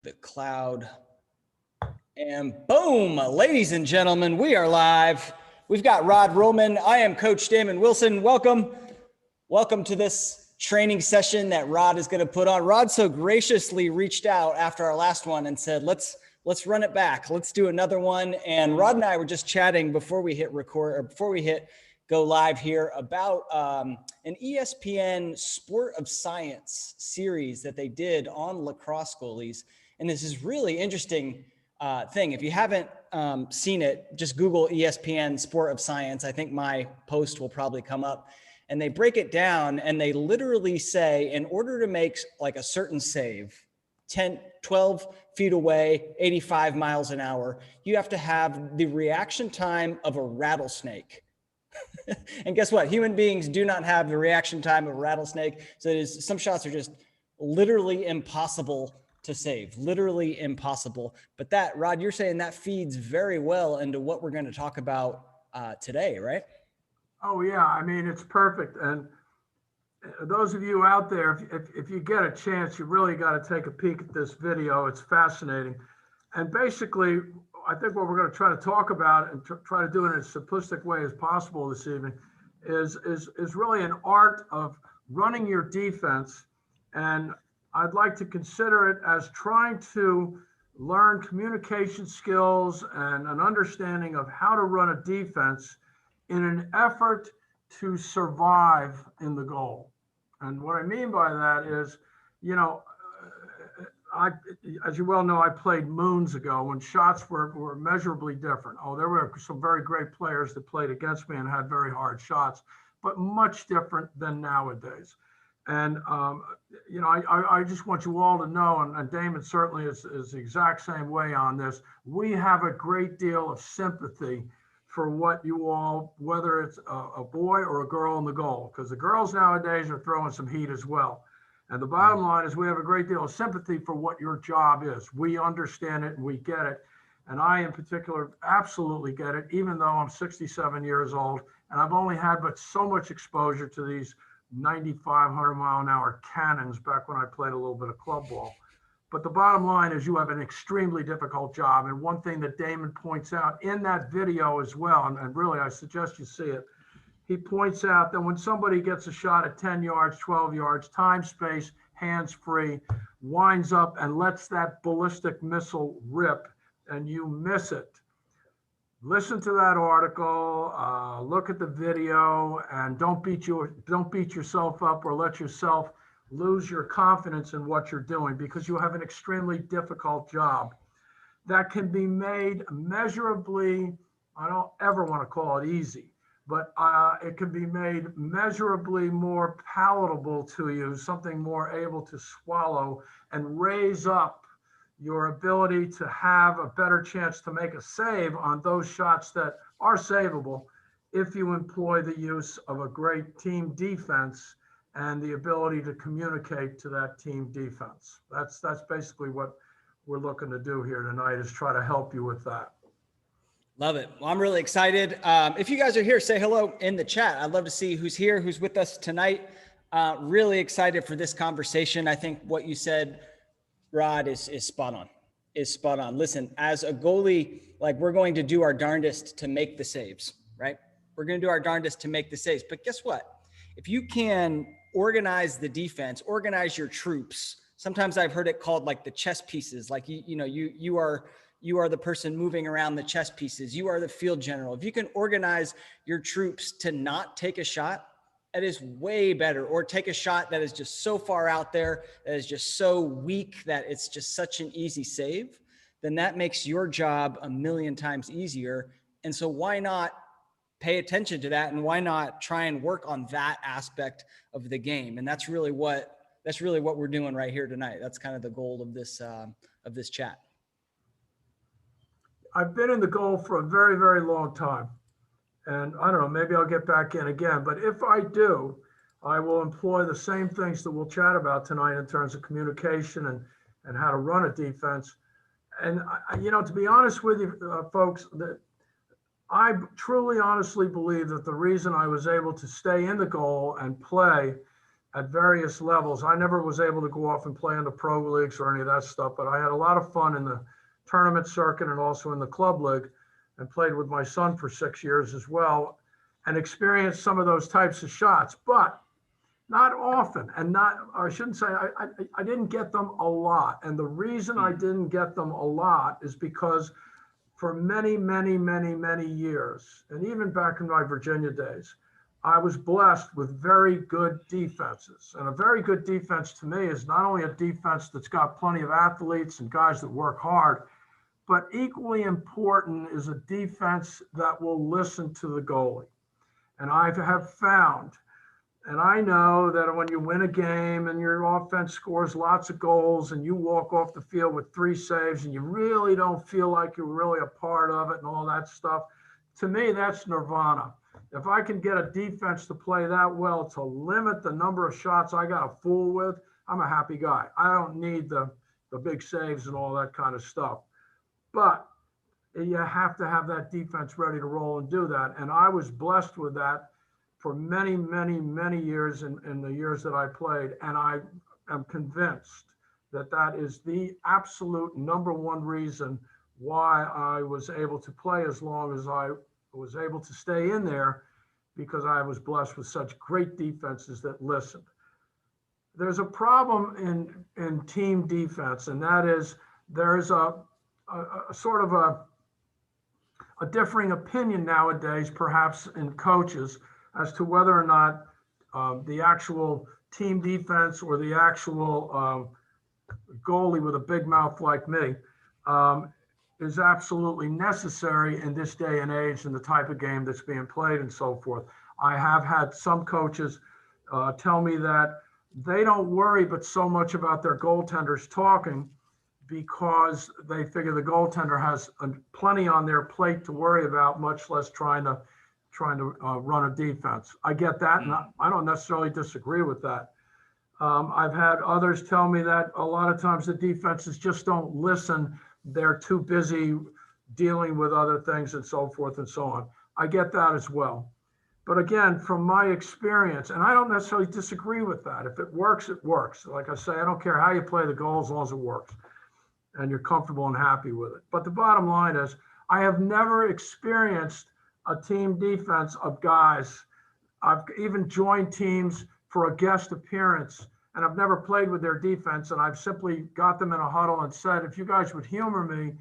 the cloud, and boom, ladies and gentlemen, we are live. We've got Rod Rullman. I am Coach Damon Wilson. Welcome to this training session that Rod is going to put on. Rod so graciously reached out after our last one and said, let's run it back. Let's do another one. And Rod and I were just chatting before we hit record, or before we hit go live here, about an ESPN Sport of Science series that they did on lacrosse goalies. And this is really interesting thing. If you haven't seen it, just Google ESPN Sport of Science. I think my post will probably come up. And they break it down and they literally say, in order to make like a certain save, 12 feet away, 85 miles an hour, you have to have the reaction time of a rattlesnake. And guess what? Human beings do not have the reaction time of a rattlesnake. So some shots are just literally impossible to save, literally impossible. But that, Rod, you're saying that feeds very well into what we're going to talk about today, right? Oh yeah, I mean, it's perfect. And those of you out there, if you get a chance, you really got to take a peek at this video. It's fascinating. And basically, I think what we're going to try to talk about and try to do it in as simplistic way as possible this evening is really an art of running your defense. And I'd like to consider it as trying to learn communication skills and an understanding of how to run a defense in an effort to survive in the goal. And what I mean by that is, you know, as you well know, I played moons ago when shots were measurably different. Oh, there were some very great players that played against me and had very hard shots, but much different than nowadays. And, you know, I just want you all to know, and Damon certainly is the exact same way on this, we have a great deal of sympathy for what you all, whether it's a boy or a girl in the goal, because the girls nowadays are throwing some heat as well. And the bottom line is we have a great deal of sympathy for what your job is. We understand it and we get it. And I in particular absolutely get it, even though I'm 67 years old and I've only had but so much exposure to these 9,500 mile an hour cannons back when I played a little bit of club ball. But the bottom line is you have an extremely difficult job. And one thing that Damon points out in that video as well, and really I suggest you see it, he points out that when somebody gets a shot at 10 yards, 12 yards, time, space, hands free, winds up and lets that ballistic missile rip and you miss it. Listen to that article, look at the video, and don't beat yourself up or let yourself lose your confidence in what you're doing, because you have an extremely difficult job that can be made measurably, I don't ever want to call it easy, but it can be made measurably more palatable to you, something more able to swallow and raise up your ability to have a better chance to make a save on those shots that are savable if you employ the use of a great team defense and the ability to communicate to that team defense. That's basically what we're looking to do here tonight, is try to help you with that. Love it. Well, I'm really excited. If you guys are here, say hello in the chat. I'd love to see who's here, who's with us tonight. Really excited for this conversation. I think what you said, Rod, is spot on. Listen, as a goalie, like, we're going to do our darndest to make the saves, right? We're going to do our darndest to make the saves. But guess what? If you can organize the defense, organize your troops, sometimes I've heard it called like the chess pieces. Like, you are the person moving around the chess pieces. You are the field general. If you can organize your troops to not take a shot, that is way better. Or take a shot that is just so far out there, that is just so weak that it's just such an easy save, then that makes your job a million times easier. And so why not pay attention to that? And why not try and work on that aspect of the game? And that's really what we're doing right here tonight. That's kind of the goal of this chat. I've been in the goal for a very, very long time. And I don't know, maybe I'll get back in again. But if I do, I will employ the same things that we'll chat about tonight in terms of communication and how to run a defense. And, you know, to be honest with you, folks, that I truly, honestly believe that the reason I was able to stay in the goal and play at various levels. I never was able to go off and play in the pro leagues or any of that stuff, but I had a lot of fun in the tournament circuit and also in the club league, and played with my son for 6 years as well, and experienced some of those types of shots, but not often. And not, or I shouldn't say, I didn't get them a lot. And the reason I didn't get them a lot is because for many, many, many, many years, and even back in my Virginia days, I was blessed with very good defenses. And a very good defense to me is not only a defense that's got plenty of athletes and guys that work hard, but equally important is a defense that will listen to the goalie. And I have found, and I know that when you win a game and your offense scores lots of goals and you walk off the field with 3 saves and you really don't feel like you're really a part of it and all that stuff, to me, that's nirvana. If I can get a defense to play that well to limit the number of shots I got to fool with, I'm a happy guy. I don't need the big saves and all that kind of stuff. But you have to have that defense ready to roll and do that. And I was blessed with that for many, many, many years in the years that I played. And I am convinced that that is the absolute number one reason why I was able to play as long as I was able to stay in there, because I was blessed with such great defenses that listened. There's a problem in team defense, and that is there's a sort of a differing opinion nowadays, perhaps in coaches, as to whether or not the actual team defense or the actual goalie with a big mouth like me is absolutely necessary in this day and age and the type of game that's being played and so forth. I have had some coaches tell me that they don't worry but so much about their goaltenders talking, because they figure the goaltender has plenty on their plate to worry about, much less trying to run a defense. I get that, and I don't necessarily disagree with that. I've had others tell me that a lot of times the defenses just don't listen. They're too busy dealing with other things and so forth and so on. I get that as well. But again, from my experience, and I don't necessarily disagree with that. If it works, it works. Like I say, I don't care how you play the goal as long as it works and you're comfortable and happy with it. But the bottom line is, I have never experienced a team defense of guys. I've even joined teams for a guest appearance, and I've never played with their defense. And I've simply got them in a huddle and said, if you guys would humor me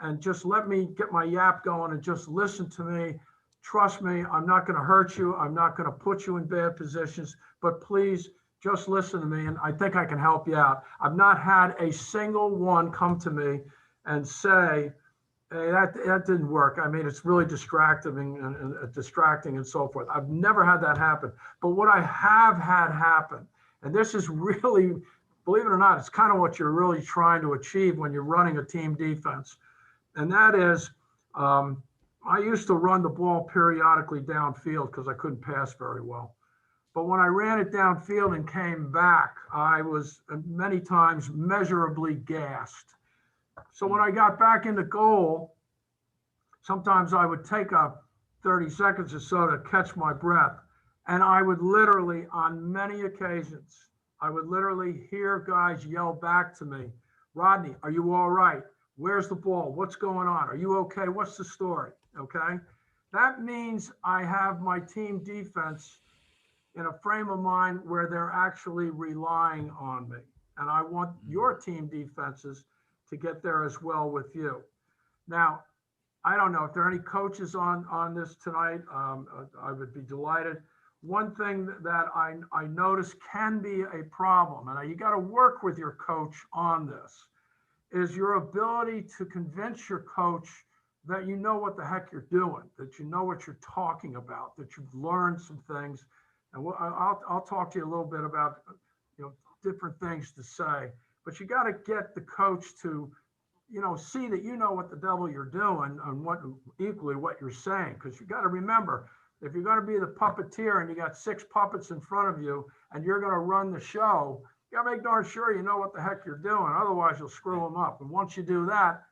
and just let me get my yap going and just listen to me, trust me, I'm not going to hurt you. I'm not going to put you in bad positions, but please just listen to me, and I think I can help you out. I've not had a single one come to me and say, hey, that didn't work. I mean, it's really distracting and so forth. I've never had that happen. But what I have had happen, and this is really, believe it or not, it's kind of what you're really trying to achieve when you're running a team defense. And that is, I used to run the ball periodically downfield because I couldn't pass very well. But when I ran it downfield and came back, I was many times measurably gassed. So when I got back into goal, sometimes I would take 30 seconds or so to catch my breath. And I would literally, on many occasions, I would literally hear guys yell back to me, Rodney, are you all right? Where's the ball? What's going on? Are you okay? What's the story? Okay. That means I have my team defense in a frame of mind where they're actually relying on me. And I want your team defenses to get there as well with you. Now, I don't know if there are any coaches on this tonight. I would be delighted. One thing that I notice can be a problem, and you got to work with your coach on this, is your ability to convince your coach that you know what the heck you're doing, that you know what you're talking about, that you've learned some things. And I'll talk to you a little bit about different things to say, but you got to get the coach to see that you know what the devil you're doing and what you're saying, because you got to remember, if you're going to be the puppeteer and you got 6 puppets in front of you and you're going to run the show, you got to make darn sure you know what the heck you're doing. Otherwise, you'll screw them up. And once you do that,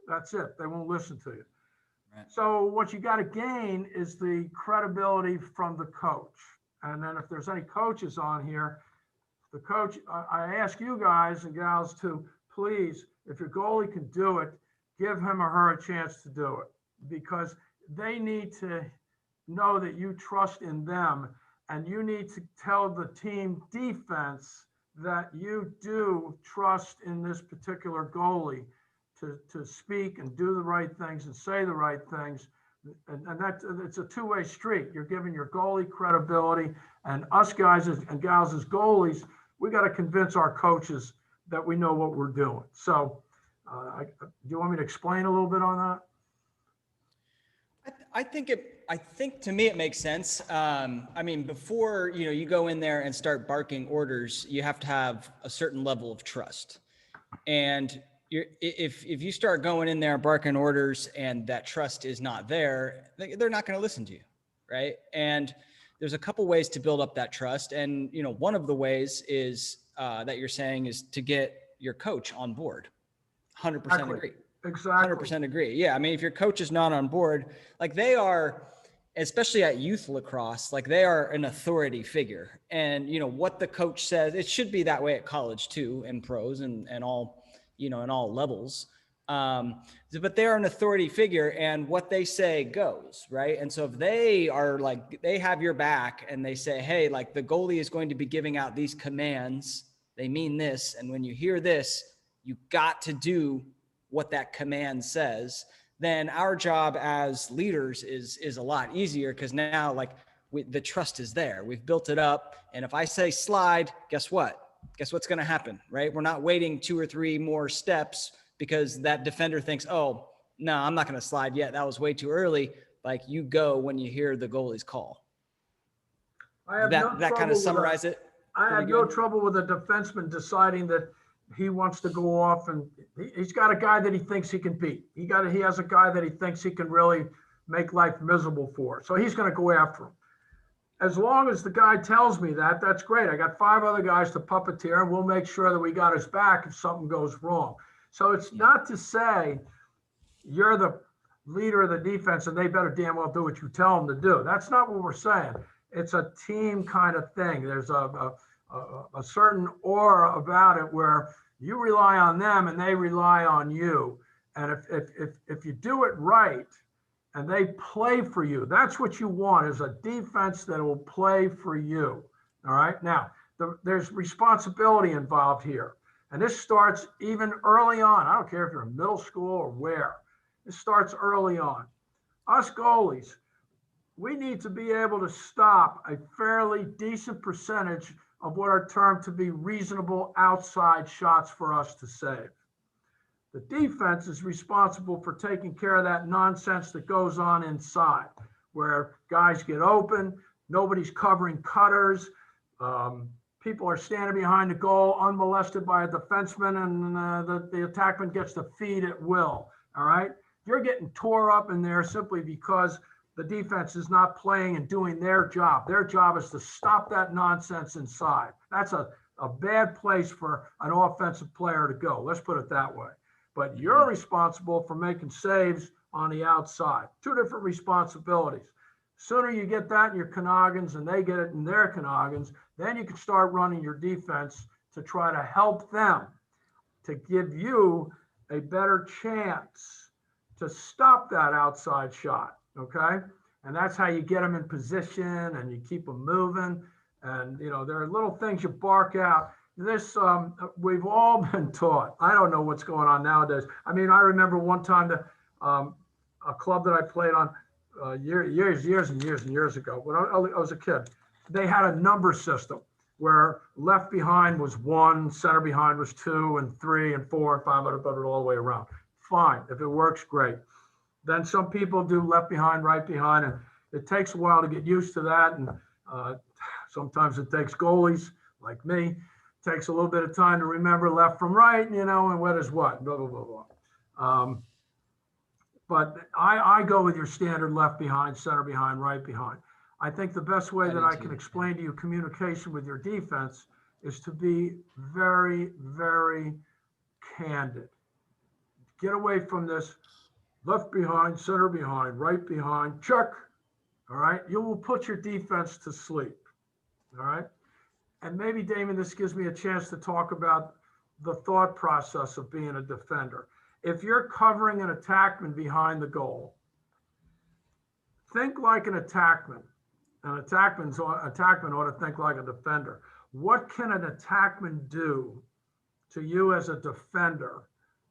that's it. They won't listen to you. Right. So what you got to gain is the credibility from the coach. And then if there's any coaches on here, the coach, I ask you guys and gals to please, if your goalie can do it, give him or her a chance to do it, because they need to know that you trust in them, and you need to tell the team defense that you do trust in this particular goalie to speak and do the right things and say the right things. And that it's a two-way street. You're giving your goalie credibility, and us guys and gals as goalies, we got to convince our coaches that we know what we're doing. So do you want me to explain a little bit on that? I think to me it makes sense. I mean, before you go in there and start barking orders, you have to have a certain level of trust. And if you start going in there barking orders and that trust is not there, they're not going to listen to you, right? And there's a couple ways to build up that trust. And one of the ways is that you're saying is to get your coach on board. 100% agree. Exactly. 100% agree. Yeah. I mean, if your coach is not on board, like they are, especially at youth lacrosse, like they are an authority figure. And what the coach says, it should be that way at college too, and pros and all, in all levels. But they're an authority figure, and what they say goes, right? And so if they are like, they have your back and they say, hey, like the goalie is going to be giving out these commands, they mean this. And when you hear this, you got to do what that command says, then our job as leaders is a lot easier, because now like the trust is there. We've built it up. And if I say slide, guess what? Guess what's going to happen, right? We're not waiting 2 or 3 more steps because that defender thinks, oh, no, I'm not going to slide yet. That was way too early. Like you go when you hear the goalie's call. That kind of summarize it. I have no trouble with a defenseman deciding that he wants to go off, and he's got a guy that he thinks he can beat. He has a guy that he thinks he can really make life miserable for. So he's going to go after him. As long as the guy tells me that, that's great. I got 5 other guys to puppeteer, and we'll make sure that we got his back if something goes wrong. So it's not to say you're the leader of the defense and they better damn well do what you tell them to do. That's not what we're saying. It's a team kind of thing. There's a certain aura about it where you rely on them and they rely on you. And if you do it right and they play for you, that's what you want, is a defense that will play for you. All right. Now, there's responsibility involved here. And this starts even early on. I don't care if you're in middle school or where. This starts early on. Us goalies, we need to be able to stop a fairly decent percentage of what are termed to be reasonable outside shots for us to save. The defense is responsible for taking care of that nonsense that goes on inside, where guys get open, nobody's covering cutters, people are standing behind the goal unmolested by a defenseman, and the attackman gets the feed at will. All right, you're getting tore up in there simply because the defense is not playing and doing their job. Their job is to stop that nonsense inside. That's a bad place for an offensive player to go. Let's put it that way. But you're responsible for making saves on the outside. 2 different responsibilities. Sooner you get that in your canoggins and they get it in their canoggins, then you can start running your defense to try to help them, to give you a better chance to stop that outside shot. Okay. And that's how you get them in position and you keep them moving. And, there are little things you bark out. This, we've all been taught. I don't know what's going on nowadays. I mean, I remember one time a club that I played on years and years ago, when I was a kid, they had a number system where left behind was 1, center behind was 2 and 3 and 4 and 5, but all the way around. Fine. If it works, great. Then some people do left behind, right behind, and it takes a while to get used to that. And sometimes it takes goalies like me. It takes a little bit of time to remember left from right, and what is what, blah, blah, blah, blah. But I go with your standard left behind, center behind, right behind. I think the best way that I can explain to you communication with your defense is to be very, very candid. Get away from this left behind, center behind, right behind, check. All right. You will put your defense to sleep. All right. And maybe, Damon, this gives me a chance to talk about the thought process of being a defender. If you're covering an attackman behind the goal, think like an attackman. An attackman ought to think like a defender. What can an attackman do to you as a defender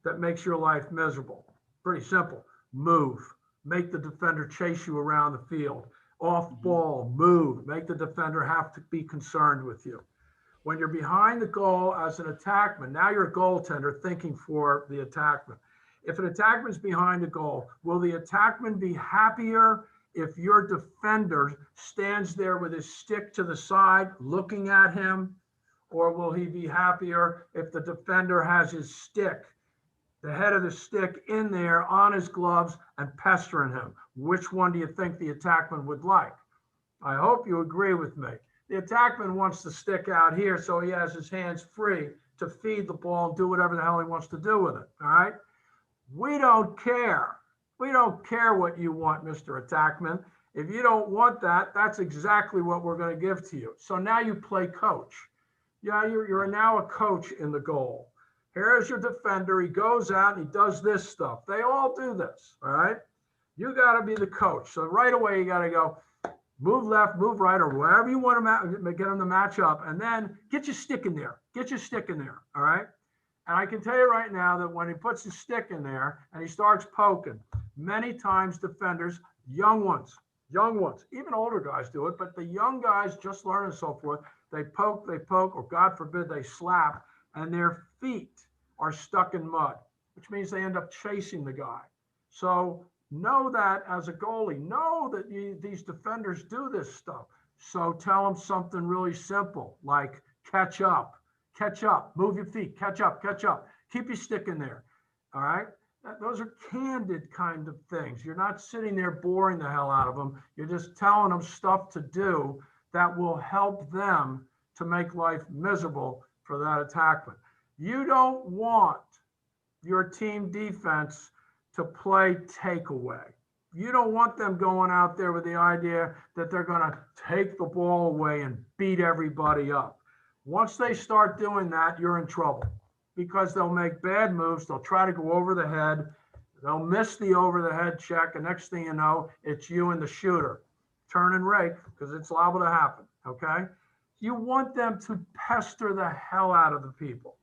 that makes your life miserable? Pretty simple. Move. Make the defender chase you around the field. Off ball, move. Make the defender have to be concerned with you. When you're behind the goal as an attackman, now you're a goaltender thinking for the attackman. If an attackman's behind the goal, will the attackman be happier if your defender stands there with his stick to the side looking at him? Or will he be happier if the defender has his stick, the head of the stick in there on his gloves and pestering him? Which one do you think the attackman would like? I hope you agree with me. The attackman wants to stick out here so he has his hands free to feed the ball and do whatever the hell he wants to do with it, all right? We don't care. We don't care what you want, Mr. Attackman. If you don't want that, that's exactly what we're going to give to you. So now you play coach. Yeah, you're now a coach in the goal. Here's your defender. He goes out and he does this stuff. They all do this, all right? You got to be the coach. So right away, you got to go move left, move right, or wherever you want to get them to match up, and then get your stick in there. Get your stick in there, all right? And I can tell you right now that when he puts his stick in there and he starts poking, many times defenders, young ones, even older guys do it, but the young guys just learn and so forth, they poke, or God forbid, they slap, and their feet are stuck in mud, which means they end up chasing the guy. So know that as a goalie, know that these defenders do this stuff. So tell them something really simple, like catch up, move your feet, catch up, keep your stick in there, all right? Those are candid kind of things. You're not sitting there boring the hell out of them. You're just telling them stuff to do that will help them to make life miserable for that attackman. You don't want your team defense to play takeaway. You don't want them going out there with the idea that they're going to take the ball away and beat everybody up. Once they start doing that, you're in trouble because they'll make bad moves. They'll try to go over the head. They'll miss the over the head check. And next thing you know, it's you and the shooter. Turn and rake because it's liable to happen. Okay. You want them to pester the hell out of the people.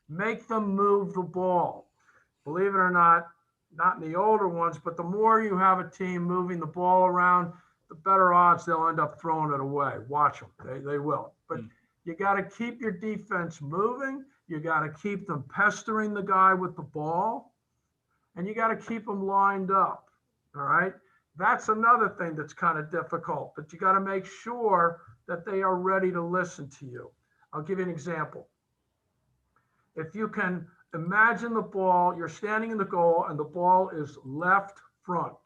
Make them move the ball. Believe it or not in the older ones, but the more you have a team moving the ball around, the better odds they'll end up throwing it away. Watch them. They will. But you got to keep your defense moving. You got to keep them pestering the guy with the ball. And you got to keep them lined up. All right. That's another thing that's kind of difficult, but you got to make sure that they are ready to listen to you. I'll give you an example. If you can imagine the ball, you're standing in the goal and the ball is left front,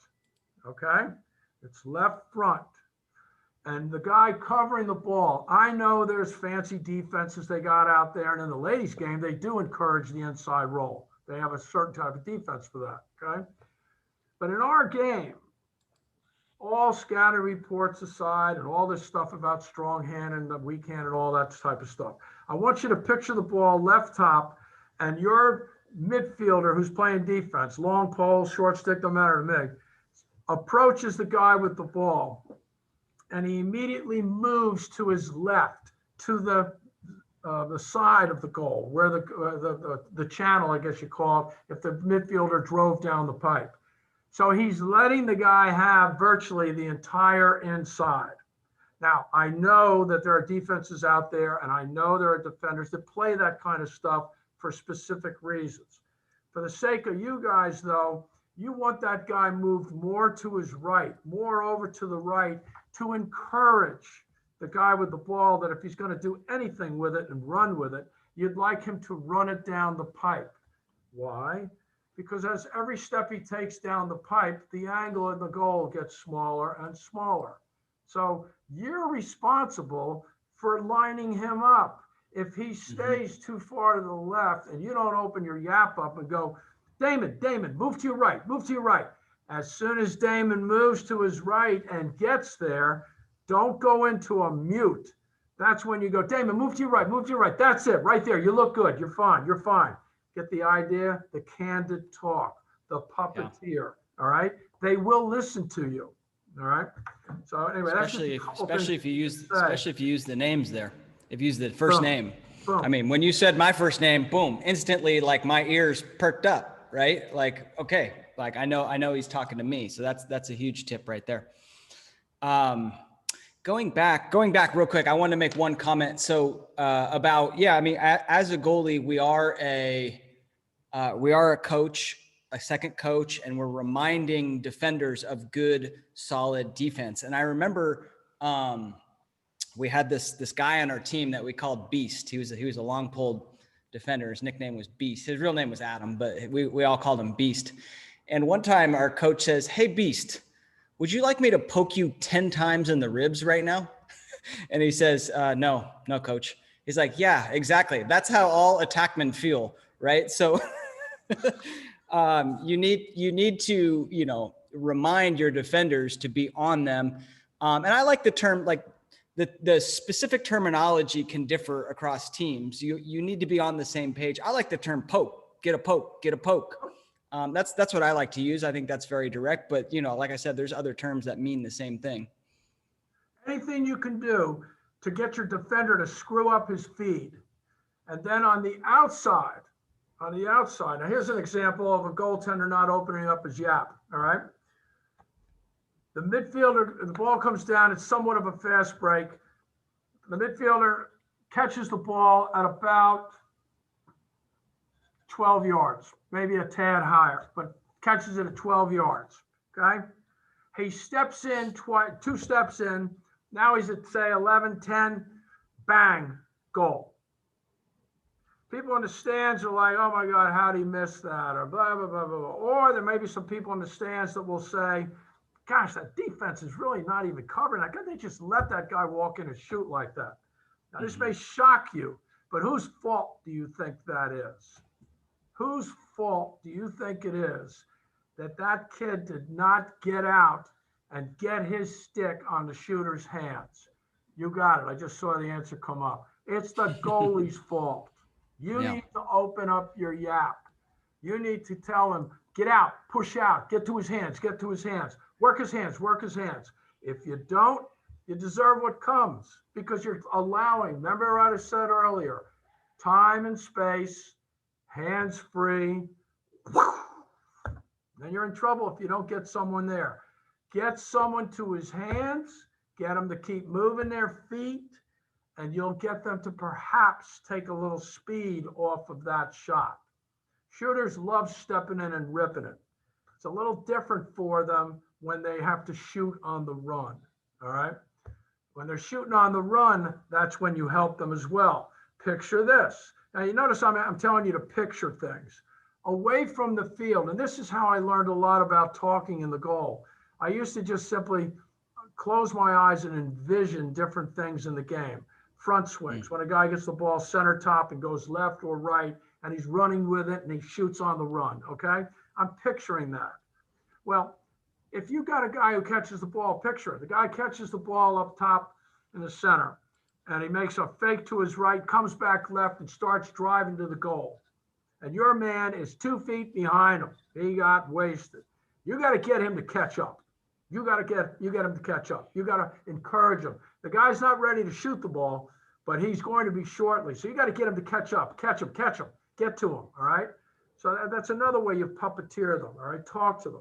okay? It's left front. And the guy covering the ball, I know there's fancy defenses they got out there, and in the ladies' game, they do encourage the inside roll. They have a certain type of defense for that, okay? But in our game, all scatter reports aside and all this stuff about strong hand and the weak hand and all that type of stuff, I want you to picture the ball left top and your midfielder who's playing defense, long pole, short stick, don't matter to me, approaches the guy with the ball and he immediately moves to his left to the side of the goal where the channel, I guess you call it, if the midfielder drove down the pipe. So he's letting the guy have virtually the entire inside. Now, I know that there are defenses out there, and I know there are defenders that play that kind of stuff for specific reasons. For the sake of you guys, though, you want that guy moved more to his right, more over to the right, to encourage the guy with the ball that if he's going to do anything with it and run with it, you'd like him to run it down the pipe. Why? Because as every step he takes down the pipe, the angle in the goal gets smaller and smaller. So you're responsible for lining him up. If he stays too far to the left and you don't open your yap up and go, Damon, move to your right, move to your right. As soon as Damon moves to his right and gets there, don't go into a mute. That's when you go, Damon, move to your right, move to your right. That's it, right there. You look good. You're fine. You're fine. Get the idea? The candid talk, the puppeteer. All right. They will listen to you. All right. So anyway, especially if you use the names there. If you use the first name. Boom. I mean, when you said my first name, boom, instantly like my ears perked up, right? Like, okay, like I know he's talking to me. So that's a huge tip right there. Going back real quick, I want to make one comment. So about, I mean, as a goalie, we are a coach, a second coach, and we're reminding defenders of good, solid defense. And I remember we had this guy on our team that we called Beast. He was a long pulled defender. His nickname was Beast. His real name was Adam, but we all called him Beast. And one time our coach says, "Hey, Beast, would you like me to poke you 10 times in the ribs right now?" And he says, no, coach. He's like, yeah, exactly. That's how all attackmen feel, right? So you need to, remind your defenders to be on them. And I like the term, like the specific terminology can differ across teams. You need to be on the same page. I like the term poke, get a poke. That's what I like to use. I think that's very direct, but like I said, there's other terms that mean the same thing. Anything you can do to get your defender to screw up his feed. And then on the outside, now here's an example of a goaltender not opening up his yap, all right? The midfielder, the ball comes down, it's somewhat of a fast break. The midfielder catches the ball at about 12 yards, maybe a tad higher, but catches it at 12 yards, okay? He steps in, two steps in. Now he's at, say, 11, 10, bang, goal. People in the stands are like, oh, my God, how did he miss that? Or blah, blah, blah, blah, blah. Or there may be some people in the stands that will say, gosh, that defense is really not even covering that. They just let that guy walk in and shoot like that. Now, this may shock you, but whose fault do you think that is? Whose fault do you think it is that kid did not get out and get his stick on the shooter's hands? You got it. I just saw the answer come up. It's the goalie's fault. You need to open up your yap. You need to tell him, get out, push out, get to his hands, work his hands. If you don't, you deserve what comes because you're allowing, remember what I said earlier, time and space, hands free. Then you're in trouble if you don't get someone there. Get someone to his hands, get them to keep moving their feet, and you'll get them to perhaps take a little speed off of that shot. Shooters love stepping in and ripping it. It's a little different for them when they have to shoot on the run, all right? When they're shooting on the run, that's when you help them as well. Picture this. Now, you notice I'm telling you to picture things. Away from the field, and this is how I learned a lot about talking in the goal. I used to just simply close my eyes and envision different things in the game. Front swings, when a guy gets the ball center top and goes left or right, and he's running with it and he shoots on the run, okay? I'm picturing that. Well, if you got a guy who catches the ball, picture it. The guy catches the ball up top in the center, and he makes a fake to his right, comes back left, and starts driving to the goal. And your man is 2 feet behind him. He got wasted. You got to get him to catch up. You get him to catch up. You got to encourage him. The guy's not ready to shoot the ball, but he's going to be shortly. So you got to get him to catch up, catch him, get to him, all right? So that's another way you puppeteer them, all right? Talk to them.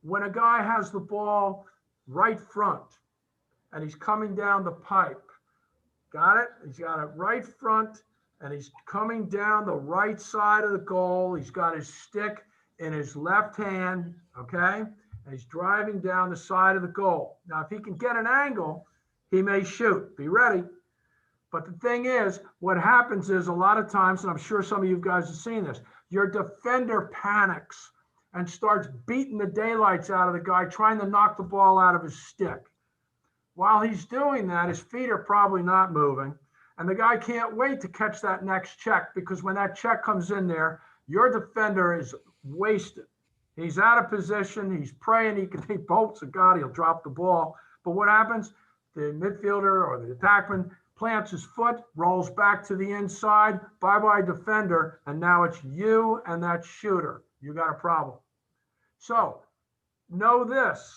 When a guy has the ball right front and he's coming down the pipe, got it? He's got it right front and he's coming down the right side of the goal. He's got his stick in his left hand, okay? And he's driving down the side of the goal. Now, if he can get an angle, he may shoot. Be ready. But the thing is, what happens is a lot of times, and I'm sure some of you guys have seen this, your defender panics and starts beating the daylights out of the guy, trying to knock the ball out of his stick. While he's doing that, his feet are probably not moving, and the guy can't wait to catch that next check, because when that check comes in there, your defender is wasted. He's out of position. He's praying he bolts to God, he'll drop the ball. But what happens? The midfielder or the attackman plants his foot, rolls back to the inside, bye-bye defender, and now it's you and that shooter. You got a problem. So know this,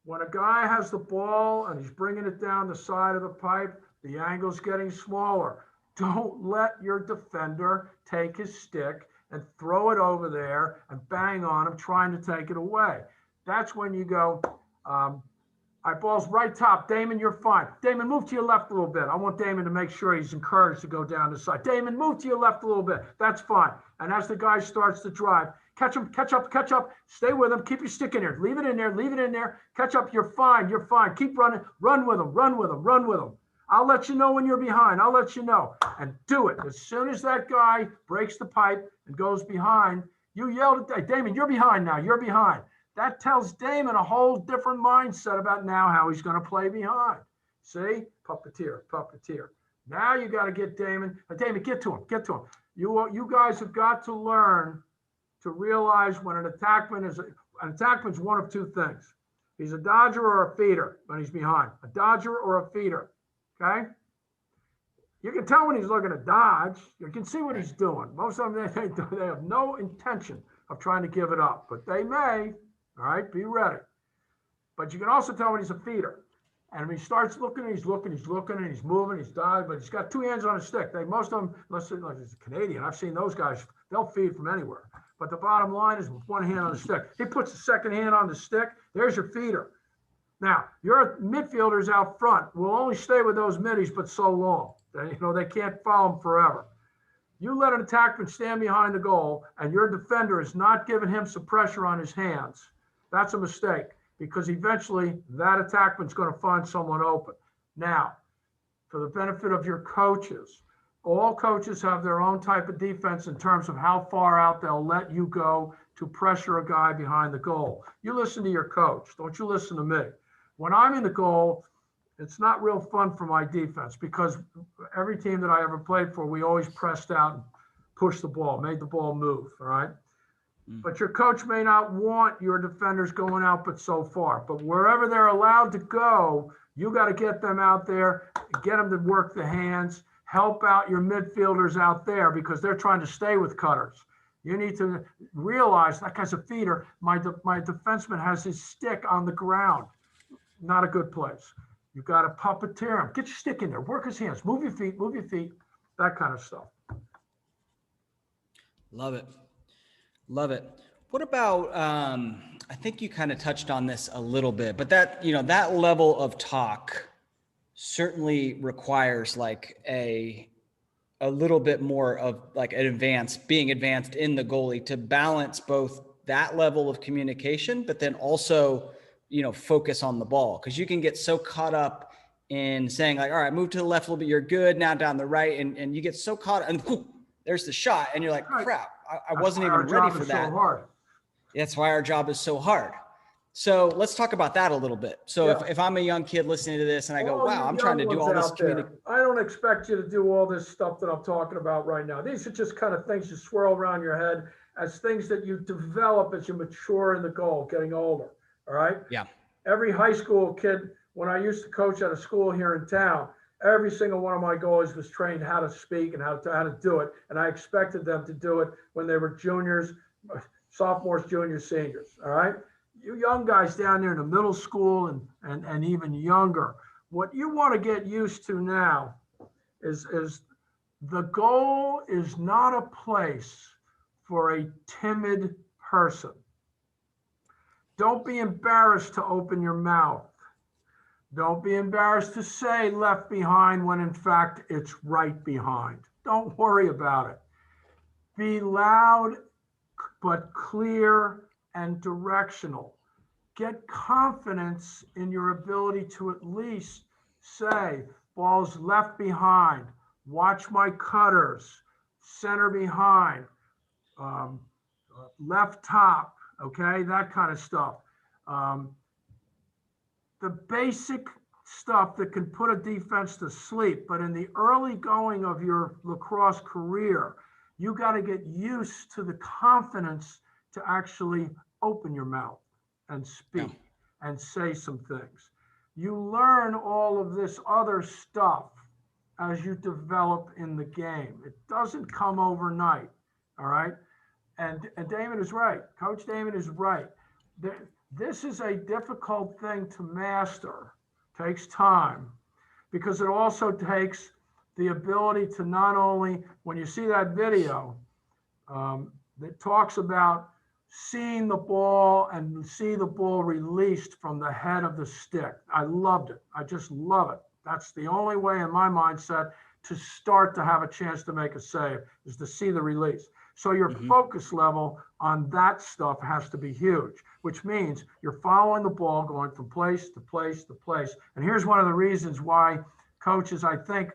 when a guy has the ball and he's bringing it down the side of the pipe, the angle's getting smaller. Don't let your defender take his stick and throw it over there and bang on him trying to take it away. That's when you go, ball's right top. Damon, you're fine. Damon, move to your left a little bit. I want Damon to make sure he's encouraged to go down the side. Damon, move to your left a little bit. That's fine. And as the guy starts to drive, catch him, catch up, stay with him, keep your stick in there, leave it in there, catch up, you're fine, keep running, run with him. I'll let you know when you're behind, I'll let you know, and do it. As soon as that guy breaks the pipe and goes behind, you yelled at Damon, you're behind now, you're behind. That tells Damon a whole different mindset about now how he's going to play behind. See? Puppeteer. Now you got to get Damon. Damon, get to him. You guys have got to learn to realize when an attackman's one of two things. He's a dodger or a feeder when he's behind. A dodger or a feeder. Okay? You can tell when he's looking to dodge. You can see what he's doing. Most of them, they have no intention of trying to give it up, but they may. All right, be ready. But you can also tell when he's a feeder. And when he starts looking, he's looking, and he's moving, he's diving, but he's got two hands on his stick. Most of them, unless it's a Canadian, I've seen those guys, they'll feed from anywhere. But the bottom line is with one hand on the stick. He puts the second hand on the stick, there's your feeder. Now, your midfielders out front will only stay with those middies, but so long. They can't follow them forever. You let an attackman stand behind the goal, and your defender is not giving him some pressure on his hands. That's a mistake, because eventually that attackman's going to find someone open. Now, for the benefit of your coaches, all coaches have their own type of defense in terms of how far out they'll let you go to pressure a guy behind the goal. You listen to your coach. Don't you listen to me. When I'm in the goal, it's not real fun for my defense, because every team that I ever played for, we always pressed out and pushed the ball, made the ball move, all right? But your coach may not want your defenders going out but so far. But wherever they're allowed to go, you got to get them out there, get them to work the hands, help out your midfielders out there, because they're trying to stay with cutters. You need to realize that guy's a feeder. My defenseman has his stick on the ground. Not a good place. You got to puppeteer him. Get your stick in there. Work his hands. Move your feet. That kind of stuff. Love it. What about, I think you kind of touched on this a little bit, but that level of talk certainly requires like a little bit more of like being advanced in the goalie to balance both that level of communication, but then also, focus on the ball. Cause you can get so caught up in saying like, all right, move to the left a little bit. You're good now down the right. And you get so caught and there's the shot and you're like, crap, I wasn't even ready for that. That's why our job is so hard. So let's talk about that a little bit. So if I'm a young kid listening to this and I go, wow, I'm trying to do all this communication. I don't expect you to do all this stuff that I'm talking about right now. These are just kind of things you swirl around your head as things that you develop as you mature in the goal, getting older. All right. Yeah. Every high school kid, when I used to coach at a school here in town, every single one of my goalies was trained how to speak and how to do it. And I expected them to do it when they were juniors, sophomores, juniors, seniors. All right. You young guys down there in the middle school and even younger, what you want to get used to now is the goal is not a place for a timid person. Don't be embarrassed to open your mouth. Don't be embarrassed to say left behind when in fact it's right behind. Don't worry about it. Be loud but clear and directional. Get confidence in your ability to at least say, ball's left behind, watch my cutters, center behind, left top, okay, that kind of stuff. The basic stuff that can put a defense to sleep, but in the early going of your lacrosse career, you got to get used to the confidence to actually open your mouth and speak and say some things. You learn all of this other stuff as you develop in the game. It doesn't come overnight. All right. And Damon is right. Coach Damon is right. This is a difficult thing to master. Takes time, because it also takes the ability to not only, when you see that video that talks about seeing the ball and see the ball released from the head of the stick. I loved it. I just love it. That's the only way in my mindset to start to have a chance to make a save, is to see the release. So your focus level on that stuff has to be huge, which means you're following the ball, going from place to place to place. And here's one of the reasons why coaches, I think,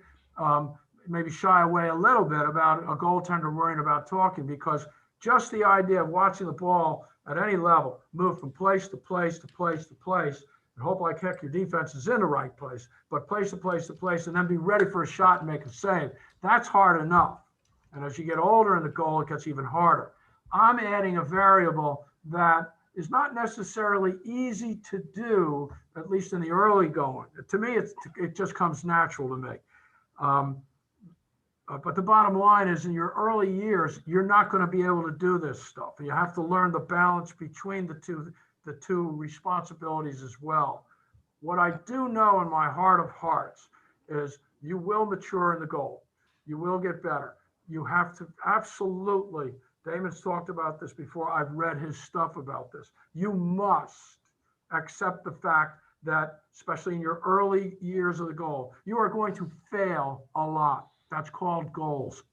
maybe shy away a little bit about a goaltender worrying about talking, because just the idea of watching the ball at any level move from place to place to place to place, and hope like heck your defense is in the right place, but place to place to place, and then be ready for a shot and make a save. That's hard enough. And as you get older in the goal, it gets even harder. I'm adding a variable that is not necessarily easy to do, at least in the early going. To me, it just comes natural to me. But the bottom line is, in your early years, you're not going to be able to do this stuff. You have to learn the balance between the two responsibilities as well. What I do know in my heart of hearts is you will mature in the goal. You will get better. You have to absolutely, Damon's talked about this before. I've read his stuff about this. You must accept the fact that, especially in your early years of the goal, you are going to fail a lot. That's called goals.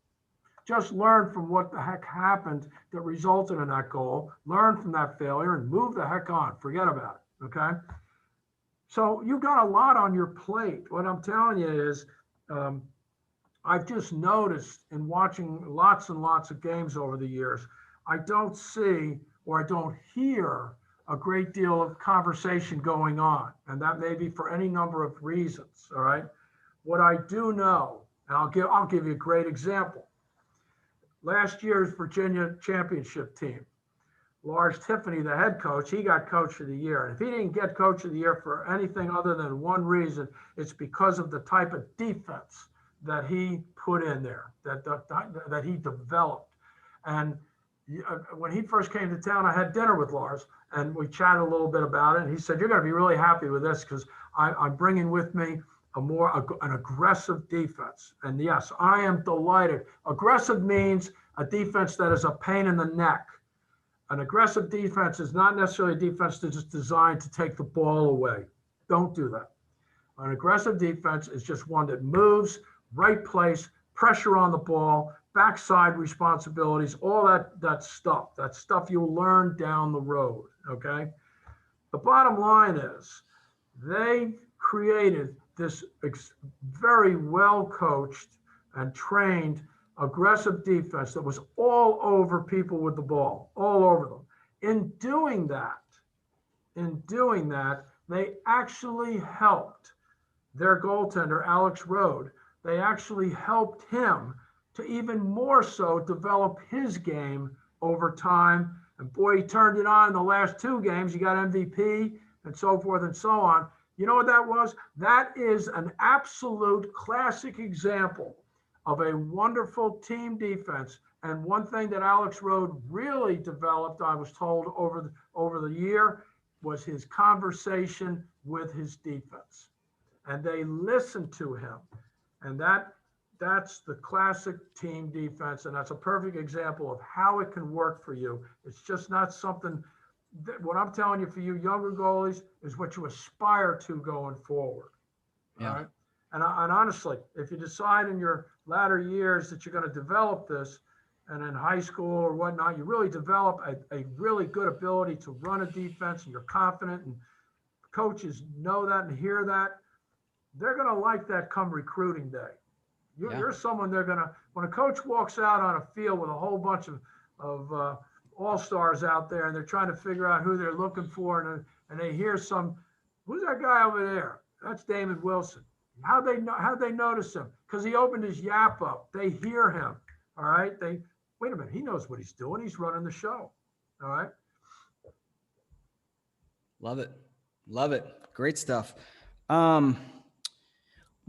Just learn from what the heck happened that resulted in that goal. Learn from that failure and move the heck on. Forget about it, okay? So you've got a lot on your plate. What I'm telling you is, I've just noticed in watching lots and lots of games over the years, I don't see or I don't hear a great deal of conversation going on. And that may be for any number of reasons, all right? What I do know, and I'll give you a great example. Last year's Virginia championship team, Lars Tiffany, the head coach, he got coach of the year. And if he didn't get coach of the year for anything other than one reason, it's because of the type of defense that he put in there, that he developed. And when he first came to town, I had dinner with Lars and we chatted a little bit about it. And he said, you're going to be really happy with this, because I'm bringing with me an aggressive defense. And yes, I am delighted. Aggressive means a defense that is a pain in the neck. An aggressive defense is not necessarily a defense that's just designed to take the ball away. Don't do that. An aggressive defense is just one that moves, right place, pressure on the ball, backside responsibilities, all that stuff you'll learn down the road, okay? The bottom line is they created this very well-coached and trained aggressive defense that was all over people with the ball, all over them. In doing that, they actually helped their goaltender, Alex Rode. They actually helped him to even more so develop his game over time. And boy, he turned it on in the last two games. He got MVP and so forth and so on. You know what that was? That is an absolute classic example of a wonderful team defense. And one thing that Alex Rode really developed, I was told, over the year, was his conversation with his defense. And they listened to him. And that's the classic team defense. And that's a perfect example of how it can work for you. It's just not something that, what I'm telling you for you younger goalies, is what you aspire to going forward. Yeah. All right. And honestly, if you decide in your latter years that you're going to develop this, and in high school or whatnot, you really develop a really good ability to run a defense, and you're confident, and coaches know that and hear that, they're going to like that come recruiting day. You're someone they're going to, when a coach walks out on a field with a whole bunch of all-stars out there, and they're trying to figure out who they're looking for, and they hear who's that guy over there? That's Damon Wilson. How'd they notice him? Because he opened his yap up. They hear him. All right. Wait a minute. He knows what he's doing. He's running the show. All right. Love it. Love it. Great stuff.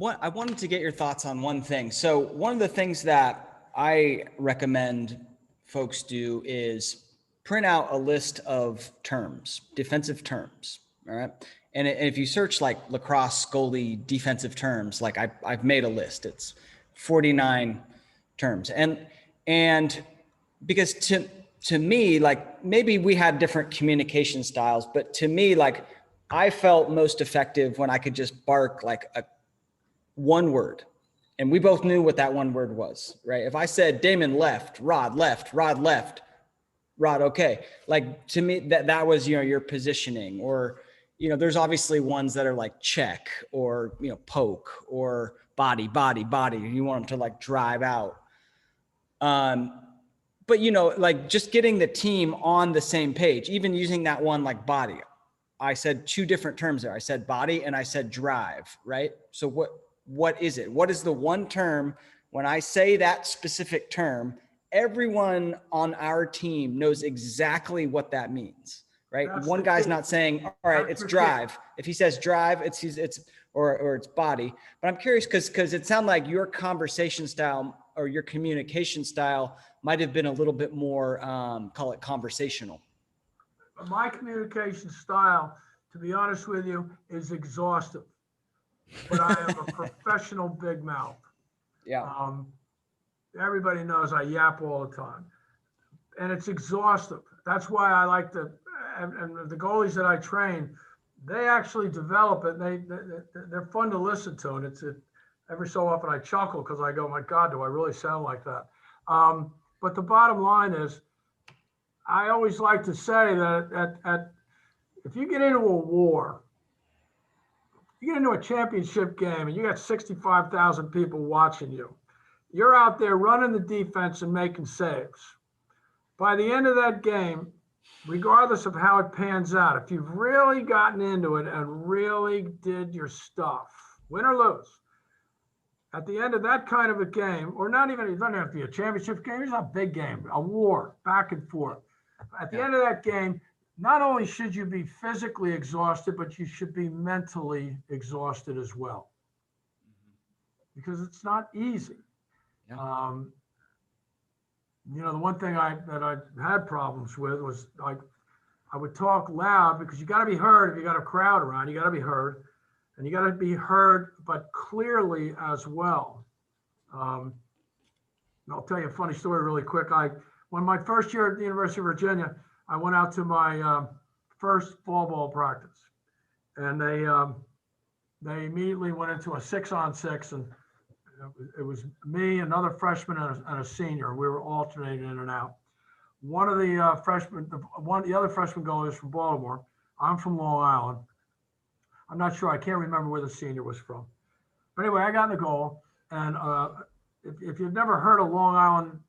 I wanted to get your thoughts on one thing. So one of the things that I recommend folks do is print out a list of terms, defensive terms. All right. And if you search like lacrosse goalie defensive terms, like I've made a list, it's 49 terms. And because to me, like maybe we had different communication styles, but to me, like I felt most effective when I could just bark like one word. And we both knew what that one word was, right? If I said Damon left, Rod left, Rod left, Rod, okay. Like to me, that was, your positioning, or, there's obviously ones that are like check or, poke or body. You want them to like drive out. But, like just getting the team on the same page, even using that one like body. I said two different terms there. I said body and I said drive, right? So what is it? What is the one term when I say that specific term, everyone on our team knows exactly what that means, right? One guy's not saying, all right, it's drive. If he says drive, it's or it's body. But I'm curious because it sounded like your conversation style or your communication style might have been a little bit more, call it conversational. My communication style, to be honest with you, is exhaustive. But I am a professional big mouth. Yeah. Everybody knows I yap all the time, and it's exhaustive. That's why I like and the goalies that I train, they actually develop it. They're fun to listen to, and every so often I chuckle because I go, my God, do I really sound like that? But the bottom line is, I always like to say that if you get into a war, you get into a championship game and you got 65,000 people watching you. You're out there running the defense and making saves. By the end of that game, regardless of how it pans out, if you've really gotten into it and really did your stuff, win or lose, at the end of that kind of a game, or not even, it doesn't have to be a championship game, it's a big game, a war, back and forth. At the end of that game, not only should you be physically exhausted, but you should be mentally exhausted as well. Because it's not easy. Yeah. The one thing that I had problems with was like I would talk loud because you got to be heard. If you got a crowd around, you got to be heard, and you got to be heard, but clearly as well. And I'll tell you a funny story really quick. When my first year at the University of Virginia, I went out to my first fall ball practice, and they immediately went into a 6-on-6, and it was me, another freshman, and a senior. We were alternating in and out. One of the the other freshman goalie is from Baltimore. I'm from Long Island. I'm not sure. I can't remember where the senior was from. But anyway, I got in the goal, and if you've never heard a Long Island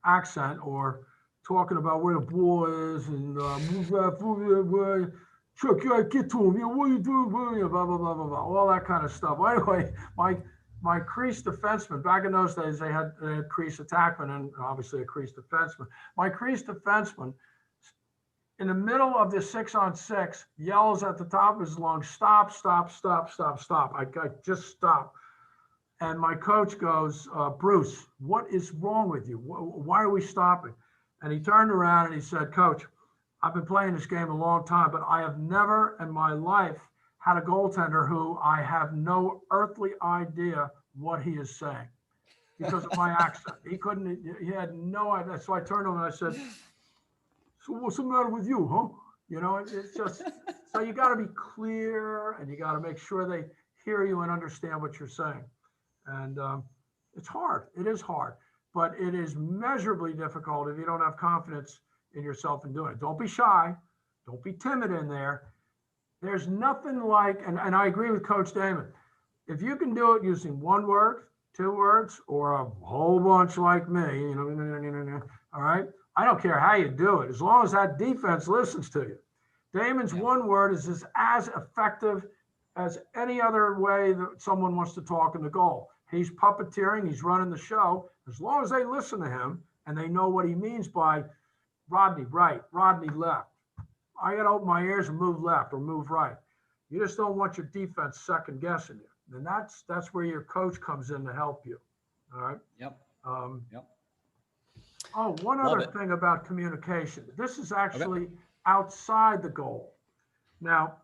accent or talking about where the ball is and move that, Chuck, get to him. What are you doing? Blah, blah, blah, blah, blah, all that kind of stuff. Anyway, my crease defenseman, back in those days, they had crease attackman and obviously a crease defenseman. My crease defenseman, in the middle of this 6-on-6, yells at the top of his lungs, stop. I just stop. And my coach goes, Bruce, what is wrong with you? Why are we stopping? And he turned around and he said, Coach, I've been playing this game a long time, but I have never in my life had a goaltender who I have no earthly idea what he is saying because of my accent. He had no idea. So I turned to him and I said, so what's the matter with you, huh? It's just, so you got to be clear and you got to make sure they hear you and understand what you're saying. And it's hard. It is hard, but it is measurably difficult if you don't have confidence in yourself and doing it. Don't be shy. Don't be timid in there. There's nothing like, and I agree with Coach Damon, if you can do it using one word, 2 words, or a whole bunch like me, all right? I don't care how you do it, as long as that defense listens to you. Damon's one word is as effective as any other way that someone wants to talk in the goal. He's puppeteering, he's running the show. As long as they listen to him and they know what he means by Rodney right, Rodney left. I got to open my ears and move left or move right. You just don't want your defense second guessing you. And that's where your coach comes in to help you. All right. Yep. Yep. Oh, one Love other it. thing about communication. This is Okay. actually outside the goal. Now,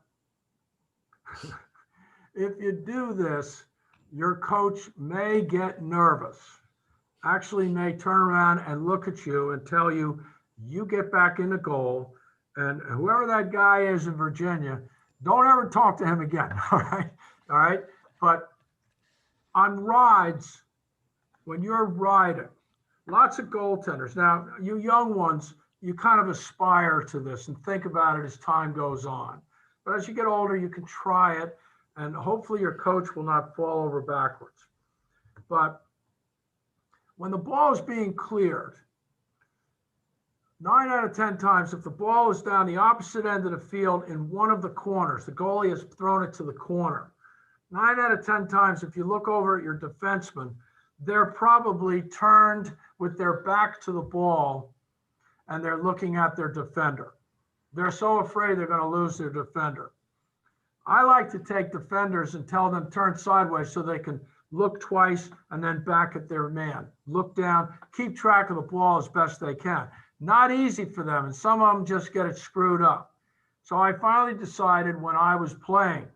if you do this, your coach may get nervous, actually may turn around and look at you and tell you, you get back in the goal, and whoever that guy is in Virginia, don't ever talk to him again. All right. All right. But on rides, when you're riding, lots of goaltenders. Now, you young ones, you kind of aspire to this and think about it as time goes on. But as you get older, you can try it, and hopefully your coach will not fall over backwards. But when the ball is being cleared, 9 out of 10 times, if the ball is down the opposite end of the field in one of the corners, the goalie has thrown it to the corner. 9 out of 10 times, if you look over at your defenseman, they're probably turned with their back to the ball and they're looking at their defender. They're so afraid they're going to lose their defender. I like to take defenders and tell them turn sideways so they can look twice and then back at their man. Look down, keep track of the ball as best they can. Not easy for them, and some of them just get it screwed up. So I finally decided when I was playing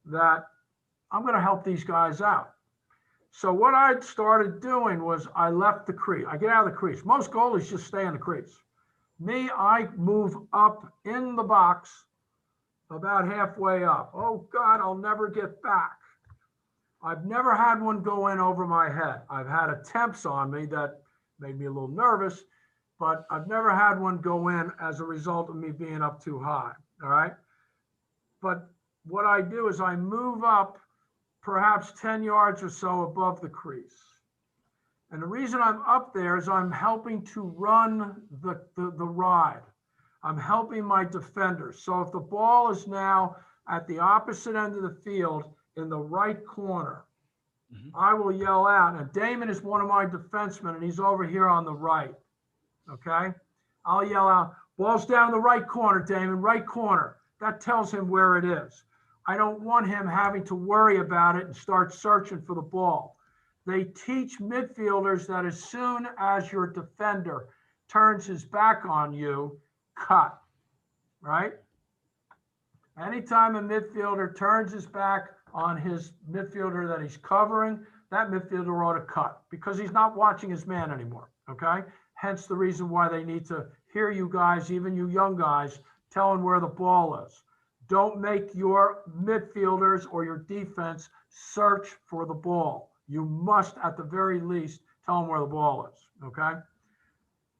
that I'm going to help these guys out. So what I started doing was I left the crease. I get out of the crease. Most goalies just stay in the crease. Me, I move up in the box about halfway up. Oh, God, I'll never get back. I've never had one go in over my head. I've had attempts on me that made me a little nervous, but I've never had one go in as a result of me being up too high, all right? But what I do is I move up perhaps 10 yards or so above the crease. And the reason I'm up there is I'm helping to run the ride. I'm helping my defenders. So if the ball is now at the opposite end of the field in the right corner, I will yell out, and Damon is one of my defensemen, and he's over here on the right, okay? I'll yell out, ball's down the right corner, Damon, right corner. That tells him where it is. I don't want him having to worry about it and start searching for the ball. They teach midfielders that as soon as your defender turns his back on you, cut, right? Anytime a midfielder turns his back on his midfielder that he's covering, that midfielder ought to cut because he's not watching his man anymore, okay? Hence the reason why they need to hear you guys, even you young guys, telling where the ball is. Don't make your midfielders or your defense search for the ball. You must, at the very least, tell them where the ball is, okay?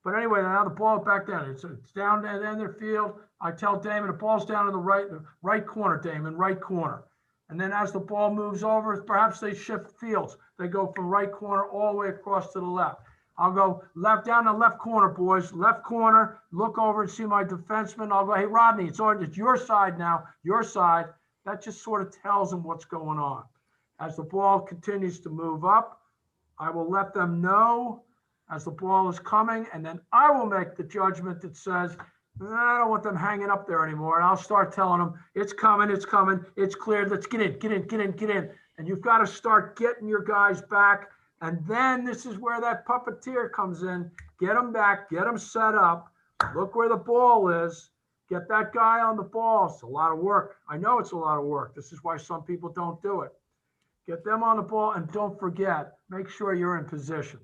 But anyway, now the ball is back down. It's down at the end of the field. I tell Damon, the ball's down in the right corner, Damon, right corner. And then as the ball moves over, perhaps they shift fields. They go from right corner all the way across to the left. I'll go left down the left corner, boys. Left corner, look over and see my defenseman. I'll go, hey, Rodney, it's your side now, your side. That just sort of tells them what's going on. As the ball continues to move up, I will let them know as the ball is coming, and then I will make the judgment that says, I don't want them hanging up there anymore. And I'll start telling them, it's coming, it's cleared, let's get in. And you've got to start getting your guys back. And then this is where that puppeteer comes in. Get them back, get them set up, look where the ball is, get that guy on the ball. It's a lot of work. I know it's a lot of work. This is why some people don't do it. Get them on the ball, and don't forget, make sure you're in position.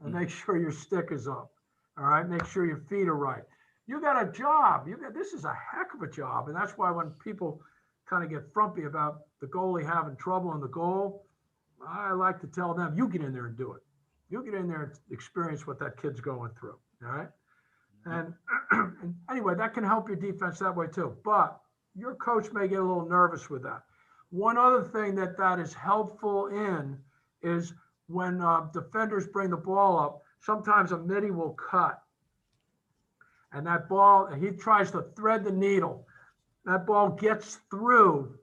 And make sure your stick is up. All right, make sure your feet are right. You got a job. This is a heck of a job. And that's why when people kind of get frumpy about the goalie having trouble in the goal, I like to tell them, you get in there and do it. You get in there and experience what that kid's going through, all right? And anyway, that can help your defense that way too. But your coach may get a little nervous with that. One other thing that is helpful in is when defenders bring the ball up, sometimes a midi will cut. And that ball, he tries to thread the needle. That ball gets through.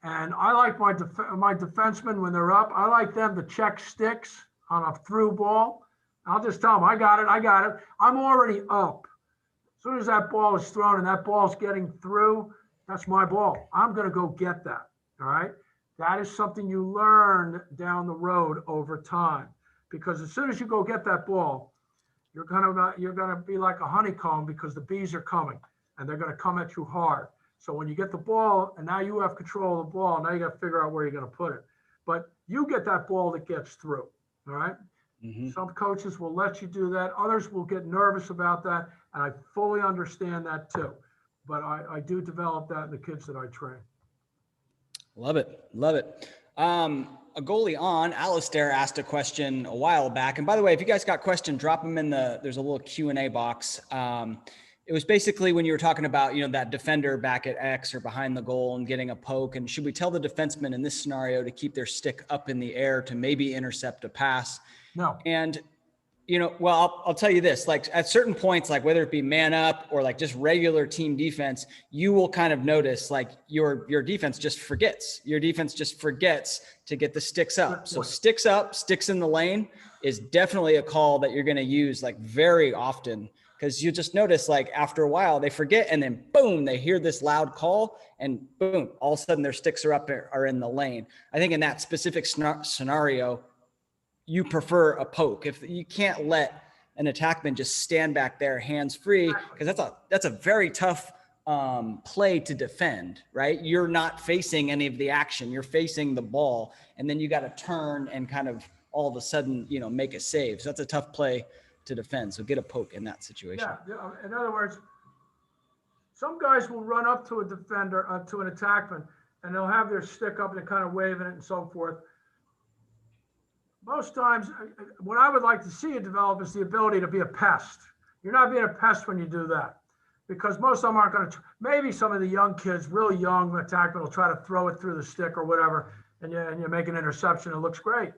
And I like my defensemen when they're up, I like them to check sticks on a through ball. I'll just tell them, I got it. I'm already up. As soon as that ball is thrown and that ball's getting through, that's my ball. I'm going to go get that, all right? That is something you learn down the road over time, because as soon as you go get that ball, you're gonna be like a honeycomb, because the bees are coming and they're gonna come at you hard. So when you get the ball and now you have control of the ball, now you got to figure out where you're gonna put it. But you get that ball that gets through. All right. Mm-hmm. Some coaches will let you do that. Others will get nervous about that. And I fully understand that too. But I do develop that in the kids that I train. Love it. Love it. A goalie on, Alistair, asked a question a while back. And by the way, if you guys got questions, drop them in there's a little Q&A box. It was basically when you were talking about, that defender back at X or behind the goal and getting a poke. And should we tell the defenseman in this scenario to keep their stick up in the air to maybe intercept a pass? No. And, well, I'll tell you this, like at certain points, like whether it be man up or like just regular team defense, you will kind of notice like your defense just forgets. Your defense just forgets to get the sticks up. So sticks up, sticks in the lane is definitely a call that you're going to use like very often, because you just notice like after a while they forget, and then boom, they hear this loud call and boom, all of a sudden their sticks are in the lane. I think in that specific scenario, you prefer a poke. If you can't let an attackman just stand back there hands free, because that's a very tough play to defend, right? You're not facing any of the action. You're facing the ball, and then you got to turn and kind of all of a sudden, make a save. So that's a tough play to defend. So get a poke in that situation. Yeah. In other words, some guys will run up to a defender, to an attackman, and they'll have their stick up and they're kind of waving it and so forth. Most times, what I would like to see you develop is the ability to be a pest. You're not being a pest when you do that, because most of them aren't going to. Maybe some of the young kids, really young attackmen, will try to throw it through the stick or whatever, and you make an interception. It looks great.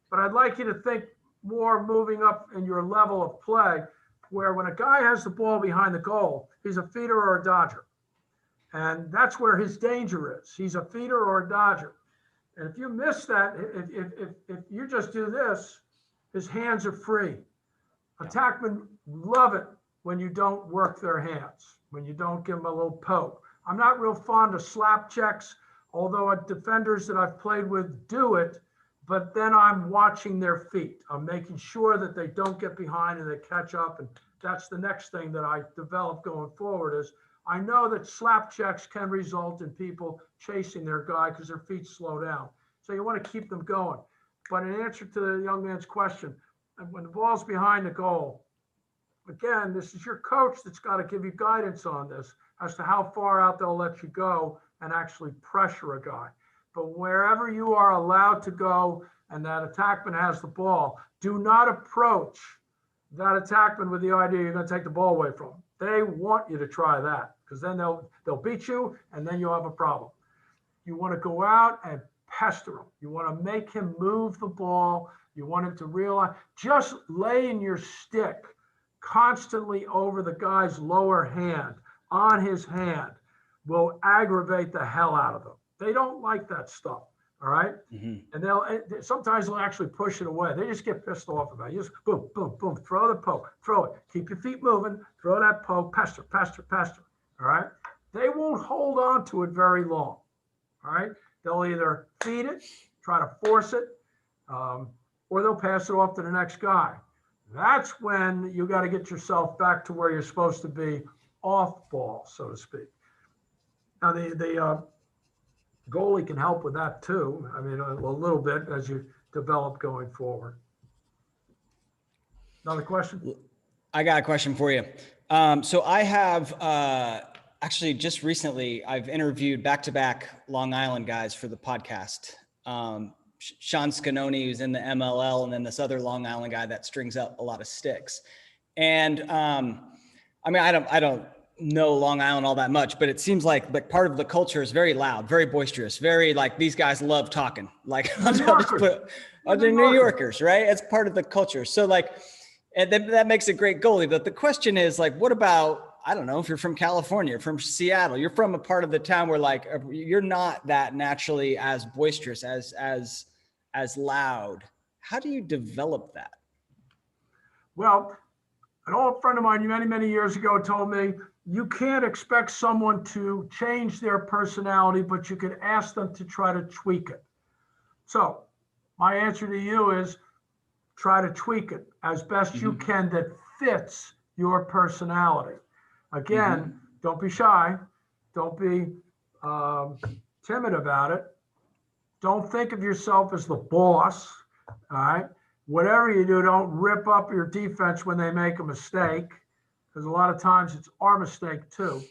But I'd like you to think more moving up in your level of play, where when a guy has the ball behind the goal, he's a feeder or a dodger. And that's where his danger is. He's a feeder or a dodger. And if you miss that, if you just do this, his hands are free. Attackmen love it when you don't work their hands, when you don't give them a little poke. I'm not real fond of slap checks, although defenders that I've played with do it, but then I'm watching their feet. I'm making sure that they don't get behind and they catch up. And that's the next thing that I develop going forward is I know that slap checks can result in people chasing their guy because their feet slow down. So you want to keep them going. But in answer to the young man's question, when the ball's behind the goal, again, this is your coach that's got to give you guidance on this as to how far out they'll let you go and actually pressure a guy. But wherever you are allowed to go and that attackman has the ball, do not approach that attackman with the idea you're going to take the ball away from them. They want you to try that, because then they'll beat you and then you'll have a problem. You want to go out and pester him. You want to make him move the ball. You want him to realize just laying your stick constantly over the guy's lower hand, on his hand, will aggravate the hell out of them. They don't like that stuff. All right. Mm-hmm. And sometimes they'll actually push it away. They just get pissed off about it. You just boom, boom, boom, throw the poke, throw it, keep your feet moving, throw that poke, pester. All right. They won't hold on to it very long. All right. They'll either feed it, try to force it, or they'll pass it off to the next guy. That's when you got to get yourself back to where you're supposed to be, off ball, so to speak. Now, the goalie can help with that too. I mean, a little bit as you develop going forward. Another question? I got a question for you. So I have actually just recently, I've interviewed back-to-back Long Island guys for the podcast. Sean Scanoni, who's in the MLL, and then this other Long Island guy that strings up a lot of sticks. And I mean, I don't know Long Island all that much, but it seems like part of the culture is very loud, very boisterous, very like these guys love talking. Like they're New Yorkers, right? It's part of the culture. So like, and that makes a great goalie. But the question is like, what about, I don't know, if you're from California, from Seattle, you're from a part of the town where like you're not that naturally as boisterous, as loud. How do you develop that? Well, an old friend of mine many years ago told me you can't expect someone to change their personality, but you can ask them to try to tweak it. So my answer to you is try to tweak it as best you can that fits your personality. Again, don't be shy. Don't be timid about it. Don't think of yourself as the boss. All right. Whatever you do, don't rip up your defense when they make a mistake, because a lot of times it's our mistake too.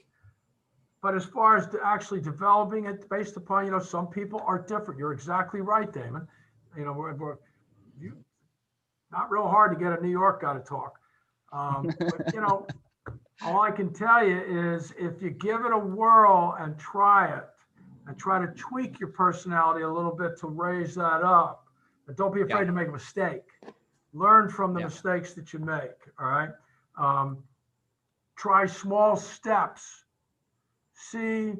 But as far as actually developing it based upon, some people are different. You're exactly right, Damon. We're not real hard to get a New York guy to talk. But, all I can tell you is if you give it a whirl and try it and try to tweak your personality a little bit to raise that up, but don't be afraid to make a mistake. Learn from the mistakes that you make. All right. Try small steps. See,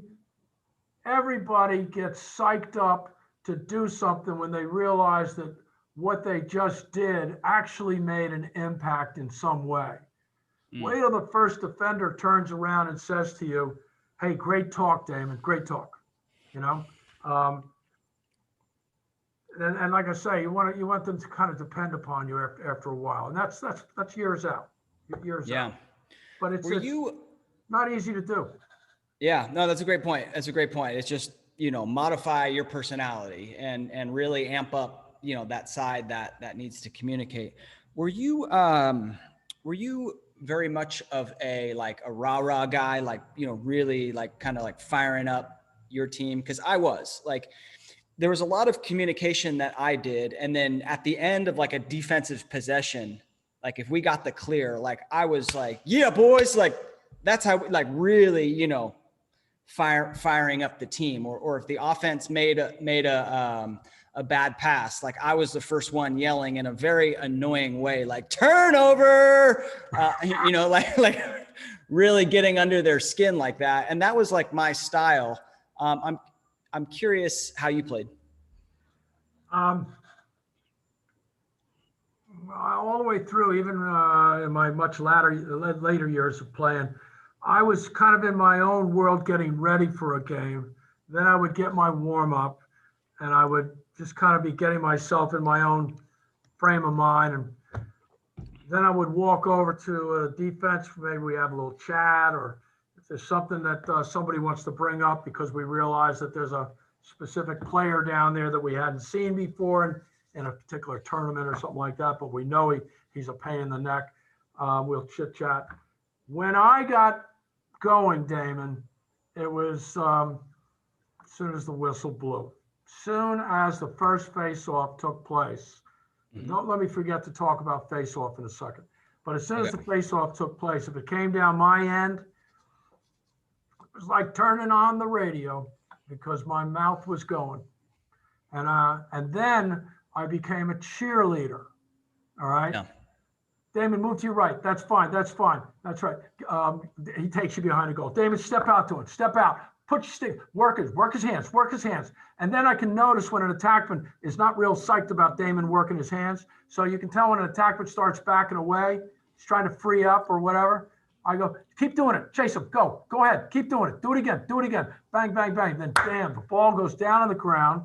everybody gets psyched up to do something when they realize that what they just did actually made an impact in some way. Wait till the first defender turns around and says to you, "Hey, great talk, Damon, great talk." And like I say, you want them to kind of depend upon you after a while, and that's years out, out. But it's not easy to do. Yeah, no, that's a great point. It's just, modify your personality and really amp up, that side that needs to communicate. Were you very much of a rah-rah guy, really kind of firing up your team? Because I was there was a lot of communication that I did. And then at the end of a defensive possession, if we got the clear, I was yeah, boys, that's how really, firing up the team, or if the offense made a bad pass, I was the first one yelling in a very annoying way, turnover, really getting under their skin like that. And that was my style. I'm curious how you played. All the way through, even in my much later years of playing, I was kind of in my own world getting ready for a game. Then I would get my warm up and I would just kind of be getting myself in my own frame of mind. And then I would walk over to a defense. Maybe we have a little chat, or if there's something that somebody wants to bring up because we realize that there's a specific player down there that we hadn't seen before in a particular tournament or something like that, but we know he's a pain in the neck. We'll chit chat. When I got going, Damon, it was as soon as the whistle blew, soon as the first face-off took place. Don't let me forget to talk about face-off in a second. But as soon as the face-off took place, if it came down my end, it was like turning on the radio because my mouth was going. And then I became a cheerleader. All right. Yeah. Damon, move to your right. That's fine. That's right. He takes you behind the goal. Damon, step out to him. Step out. Put your stick. Work his hands. And then I can notice when an attackman is not real psyched about Damon working his hands. So you can tell when an attackman starts backing away, he's trying to free up or whatever. I go, keep doing it. Chase him. Go ahead. Keep doing it. Do it again. Bang, bang, bang. Then damn, the ball goes down on the ground.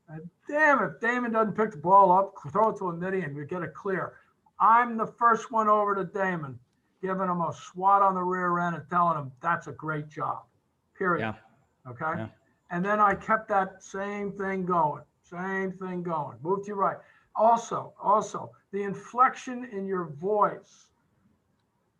And damn, if Damon doesn't pick the ball up, throw it to a nitty and we get it clear. I'm the first one over to Damon, giving him a swat on the rear end and telling him that's a great job, period. Yeah. Okay. Yeah. And then I kept that same thing going. Move to your right. Also, the inflection in your voice,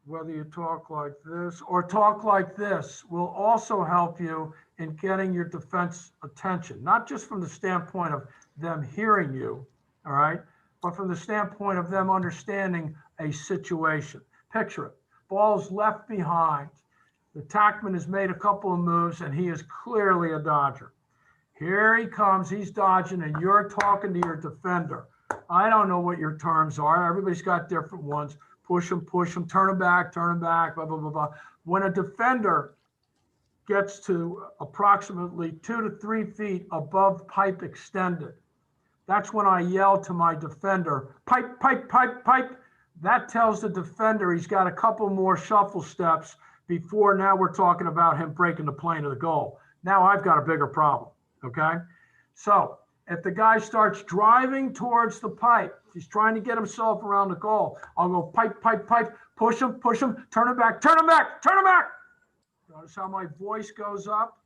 whether you talk like this or talk like this, will also help you in getting your defense attention, not just from the standpoint of them hearing you, all right, but from the standpoint of them understanding a situation. Picture it. Ball's left behind. The attackman has made a couple of moves, and he is clearly a dodger. Here he comes. He's dodging, and you're talking to your defender. I don't know what your terms are. Everybody's got different ones. Push him, turn him back, blah, blah, blah, blah. When a defender gets to approximately 2 to 3 feet above pipe extended, that's when I yell to my defender, pipe. That tells the defender he's got a couple more shuffle steps before now we're talking about him breaking the plane of the goal. Now I've got a bigger problem, okay? So if the guy starts driving towards the pipe, he's trying to get himself around the goal, I'll go pipe, pipe, pipe, push him, turn him back, turn him back, turn him back. Notice how my voice goes up?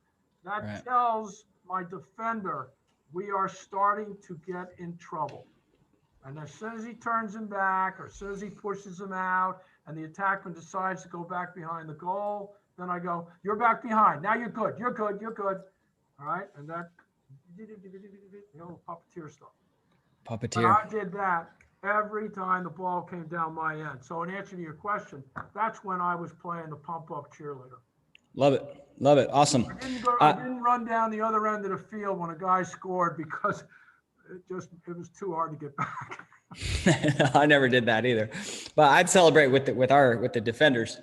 That tells my defender we are starting to get in trouble. And as soon as he turns him back, or as soon as he pushes him out, and the attackman decides to go back behind the goal, then I go, you're back behind. Now you're good. You're good. You're good. All right. And that, puppeteer stuff. Puppeteer. But I did that every time the ball came down my end. So in answer to your question, that's when I was playing the pump up cheerleader. Love it. Love it. Awesome. I didn't run down the other end of the field when a guy scored because it was too hard to get back. I never did that either, but I'd celebrate with the defenders.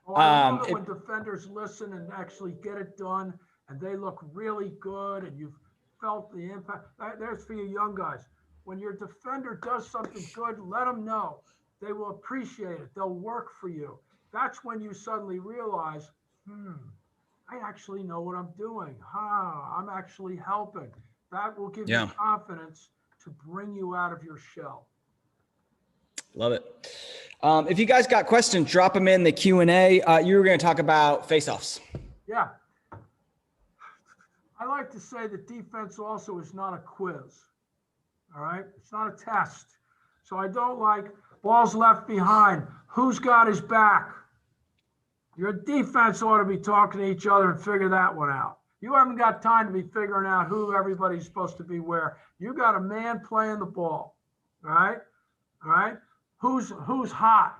Oh, I love it when defenders listen and actually get it done, and they look really good, and you've felt the impact. There's for you young guys. When your defender does something good, let them know. They will appreciate it. They'll work for you. That's when you suddenly realize, I actually know what I'm doing. I'm actually helping. That will give you confidence to bring you out of your shell. Love it. If you guys got questions, drop them in the Q&A. You were going to talk about face-offs. Yeah. I like to say that defense also is not a quiz. All right? It's not a test. So I don't like balls left behind. Who's got his back? Your defense ought to be talking to each other and figure that one out. You haven't got time to be figuring out who everybody's supposed to be where. You got a man playing the ball. All right? All right? Who's hot?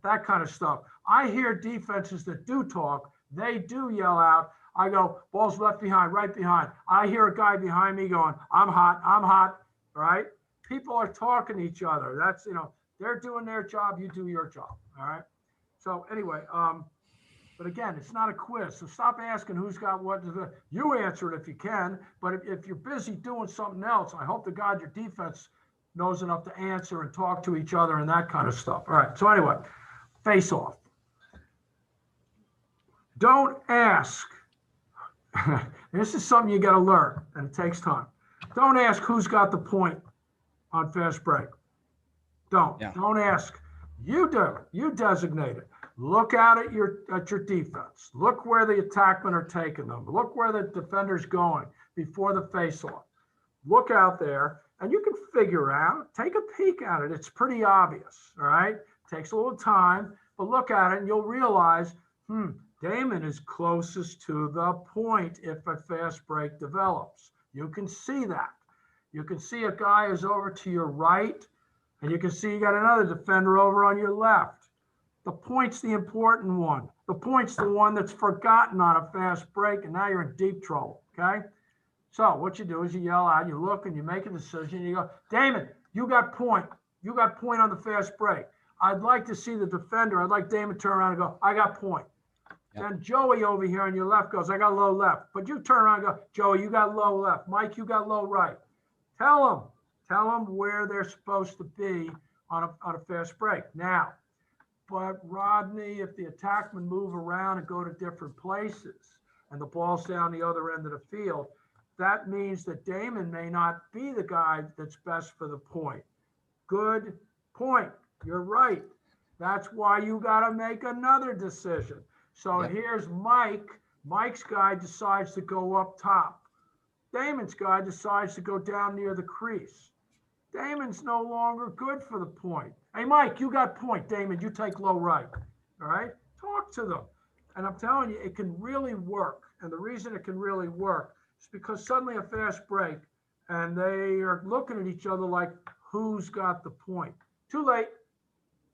That kind of stuff. I hear defenses that do talk. They do yell out. I go, ball's left behind, right behind. I hear a guy behind me going, I'm hot, I'm hot. All right? People are talking to each other. That's, they're doing their job. You do your job. All right? So anyway, but again, it's not a quiz. So stop asking who's got what. You answer it if you can. But if you're busy doing something else, I hope to God your defense knows enough to answer and talk to each other and that kind of stuff. All right. So anyway, face off. Don't ask. This is something you got to learn, and it takes time. Don't ask who's got the point on fast break. Don't ask. You do. You designate it. Look out at your defense. Look where the attackmen are taking them. Look where the defender's going before the face-off. Look out there, and you can figure out, take a peek at it. It's pretty obvious, all right? Takes a little time, but look at it, and you'll realize, Damon is closest to the point if a fast break develops. You can see that. You can see a guy is over to your right, and you can see you got another defender over on your left. The point's the important one. The point's the one that's forgotten on a fast break, and now you're in deep trouble, okay? So what you do is you yell out, you look, and you make a decision, and you go, Damon, you got point. You got point on the fast break. I'd like to see the defender. I'd like Damon to turn around and go, I got point. Yep. Then Joey over here on your left goes, I got low left. But you turn around and go, Joey, you got low left. Mike, you got low right. Tell them where they're supposed to be on a fast break. Now, but Rodney, if the attackmen move around and go to different places and the ball's down the other end of the field, that means that Damon may not be the guy that's best for the point. Good point. You're right. That's why you got to make another decision. So here's Mike. Mike's guy decides to go up top. Damon's guy decides to go down near the crease. Damon's no longer good for the point. Hey, Mike, you got point. Damon, you take low right. All right? Talk to them. And I'm telling you, it can really work. And the reason it can really work is because suddenly a fast break and they are looking at each other like, who's got the point? Too late.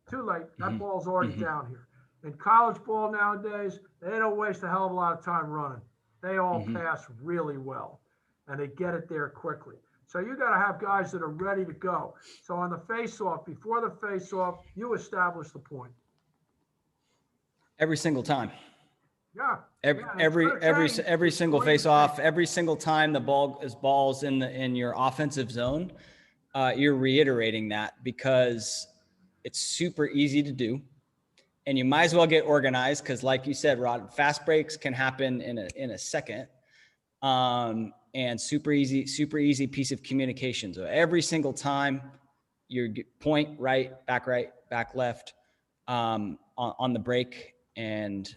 Too late. That ball's already down here. In college ball nowadays, they don't waste a hell of a lot of time running. They all pass really well, and they get it there quickly. So you got to have guys that are ready to go. So on the face-off, before the face-off, you establish the point. Every single time. Yeah. Every single face-off, every single time the ball's in your offensive zone, you're reiterating that because it's super easy to do. and you might as well get organized because, like you said, Rod, fast breaks can happen in a second. And super easy piece of communication. So every single time you point right, back left, on the break, and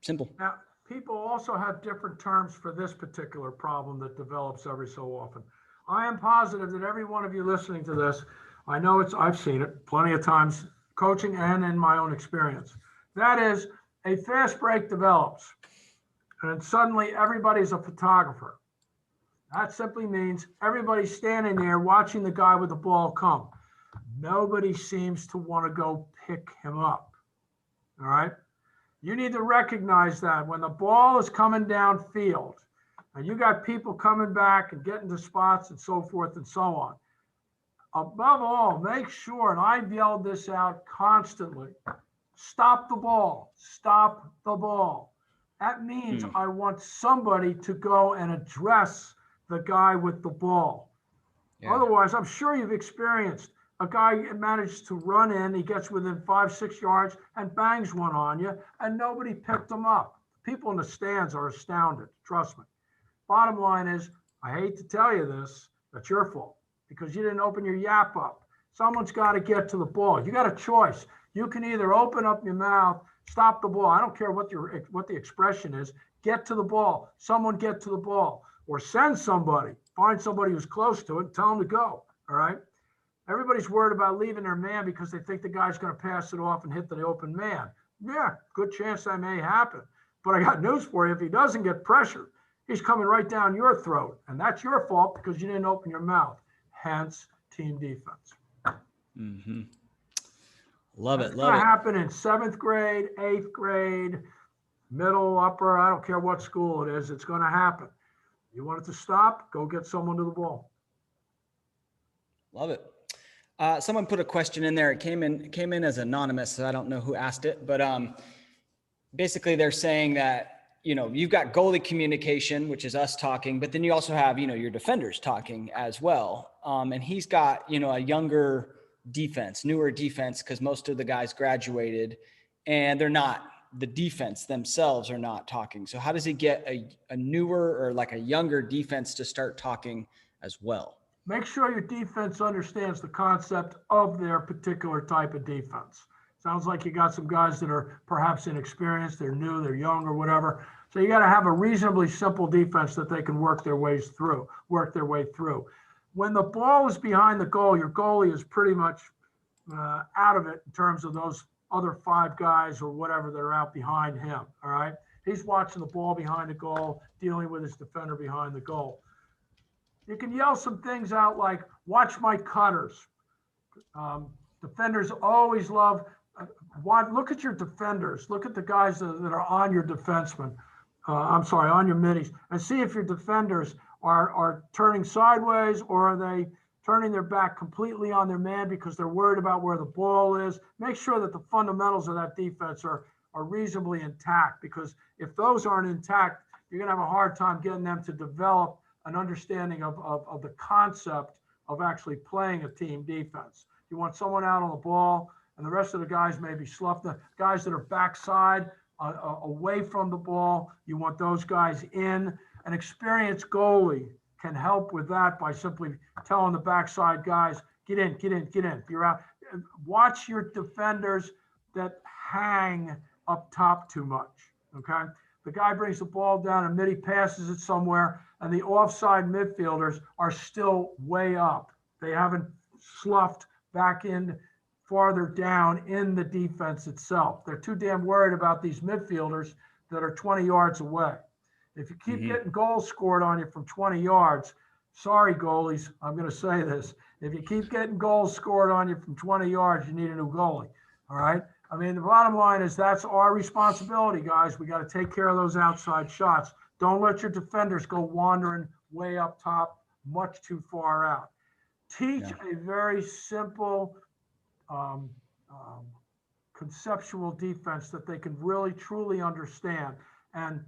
simple. Now, people also have different terms for this particular problem that develops every so often. I am positive that every one of you listening to this, I know I've seen it plenty of times, coaching and in my own experience. That is, a fast break develops, and suddenly everybody's a photographer. That simply means everybody's standing there watching the guy with the ball come. Nobody seems to want to go pick him up. All right? You need to recognize that when the ball is coming downfield and you got people coming back and getting to spots and so forth and so on, above all, make sure, and I've yelled this out constantly, stop the ball, stop the ball. That means I want somebody to go and address the guy with the ball. Yeah. Otherwise, I'm sure you've experienced a guy managed to run in, he gets within 5-6 yards and bangs one on you, and nobody picked him up. People in the stands are astounded, trust me. Bottom line is, I hate to tell you this, that's your fault because you didn't open your yap up. Someone's got to get to the ball. You got a choice. You can either open up your mouth, stop the ball. I don't care what the expression is. Get to the ball. Someone get to the ball. Or send somebody. Find somebody who's close to it and tell them to go. All right? Everybody's worried about leaving their man because they think the guy's going to pass it off and hit the open man. Yeah, good chance that may happen. But I got news for you. If he doesn't get pressure, he's coming right down your throat. And that's your fault because you didn't open your mouth. Hence, team defense. Mm-hmm. Love it. It's going to happen in 7th grade, 8th grade, middle, upper. I don't care what school it is. It's going to happen. You want it to stop? Go get someone to the ball. Love it. Someone put a question in there. It came in as anonymous, so I don't know who asked it, but basically they're saying that, you've got goalie communication, which is us talking, but then you also have, your defenders talking as well. And he's got, a younger defense, newer defense, because most of the guys graduated and the defense themselves are not talking. So how does he get a newer or like a younger defense to start talking as well? Make sure your defense understands the concept of their particular type of defense. Sounds like you got some guys that are perhaps inexperienced, they're new, they're young or whatever. So you got to have a reasonably simple defense that they can work their way through. When the ball is behind the goal, your goalie is pretty much out of it in terms of those other 5 guys or whatever that are out behind him, all right? He's watching the ball behind the goal, dealing with his defender behind the goal. You can yell some things out like, watch my cutters. Defenders always love, look at your defenders. Look at the guys that are on your defensemen. On your middies. And see if your defenders are turning sideways or are they turning their back completely on their man because they're worried about where the ball is. Make sure that the fundamentals of that defense are reasonably intact, because if those aren't intact, you're going to have a hard time getting them to develop an understanding of the concept of actually playing a team defense. You want someone out on the ball, and the rest of the guys may be sloughed. The guys that are backside, away from the ball, you want those guys in. An experienced goalie can help with that by simply telling the backside guys, get in. You're out. Watch your defenders that hang up top too much, okay? The guy brings the ball down and midi passes it somewhere, and the offside midfielders are still way up. They haven't sloughed back in farther down in the defense itself. They're too damn worried about these midfielders that are 20 yards away. If you keep getting goals scored on you from 20 yards, sorry, goalies, I'm going to say this. If you keep getting goals scored on you from 20 yards, you need a new goalie, all right? I mean, the bottom line is that's our responsibility, guys. We got to take care of those outside shots. Don't let your defenders go wandering way up top, much too far out. Teach a very simple conceptual defense that they can really, truly understand. And,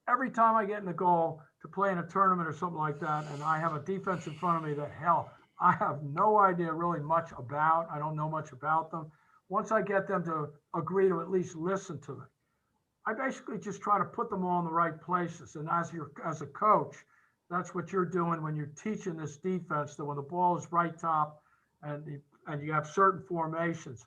every time I get in the goal to play in a tournament or something like that, and I have a defense in front of me that, hell, I have no idea really much about. I don't know much about them. once I get them to agree to at least listen to me, I basically just try to put them all in the right places. And as a coach, that's what you're doing when you're teaching this defense, that when the ball is right top and you have certain formations,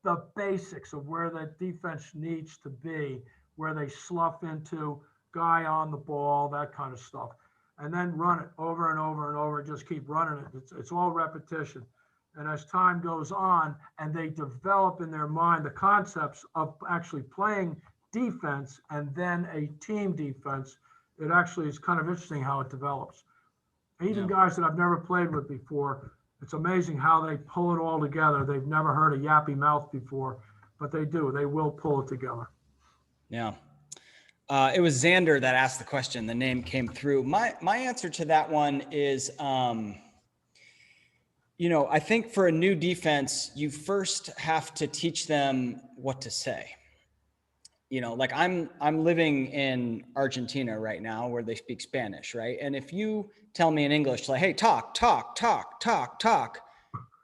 the basics of where that defense needs to be, where they slough into, guy on the ball, that kind of stuff. And then run it over and over and over, just keep running it. It's all repetition. And as time goes on and they develop in their mind the concepts of actually playing defense and then a team defense, it actually is kind of interesting how it develops. Even guys that I've never played with before, it's amazing how they pull it all together. They've never heard a yappy mouth before, but they do. They will pull it together. Yeah. It was Xander that asked the question. The name came through. My answer to that one is, I think for a new defense, you first have to teach them what to say. Like I'm living in Argentina right now where they speak Spanish, right? And if you tell me in English, like, hey, talk,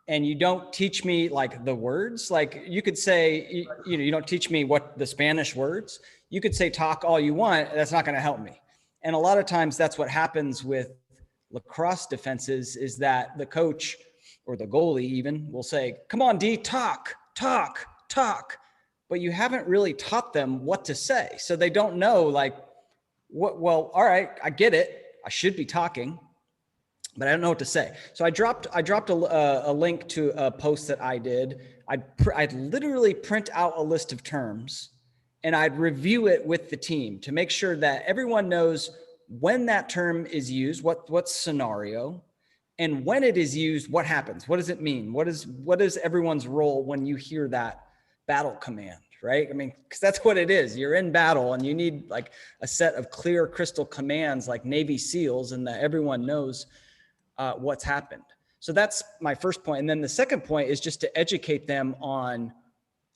and you don't teach me like the words, like you could say, you don't teach me what the Spanish words, you could say talk all you want. That's not going to help me. And a lot of times that's what happens with lacrosse defenses, is that the coach or the goalie even will say, come on, D, talk. But you haven't really taught them what to say. So they don't know like what, well, all right, I get it. I should be talking, but I don't know what to say. So I dropped a link to a post that I did. I'd literally print out a list of terms and I'd review it with the team to make sure that everyone knows when that term is used, what scenario, and when it is used, what happens? What does it mean? What is everyone's role when you hear that battle command, right? I mean, because that's what it is. You're in battle and you need like a set of clear crystal commands like Navy SEALs, and that everyone knows what's happened. So that's my first point. And then the second point is just to educate them on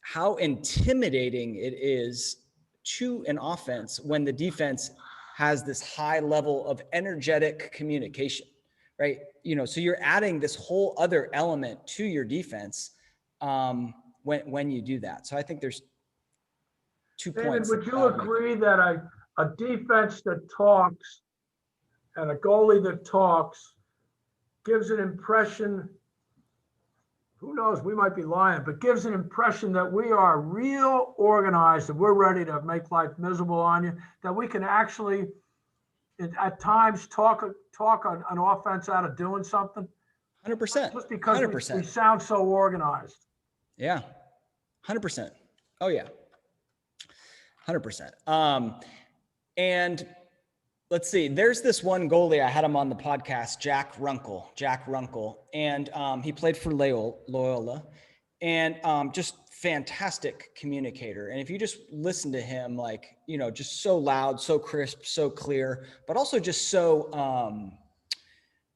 how intimidating it is to an offense when the defense has this high level of energetic communication, right? So you're adding this whole other element to your defense when you do that. So I think there's 2 David, points. would you agree that a defense that talks and a goalie that talks gives an impression, who knows, we might be lying, but gives an impression that we are real organized and we're ready to make life miserable on you, that we can actually at times talk an offense out of doing something? 100%. Just because 100%. we sound so organized. Yeah. 100%. Oh yeah. 100%. And let's see, there's this one goalie, I had him on the podcast, Jack Runkle. And he played for Loyola, and just fantastic communicator. And if you just listen to him, like, just so loud, so crisp, so clear, but also just so,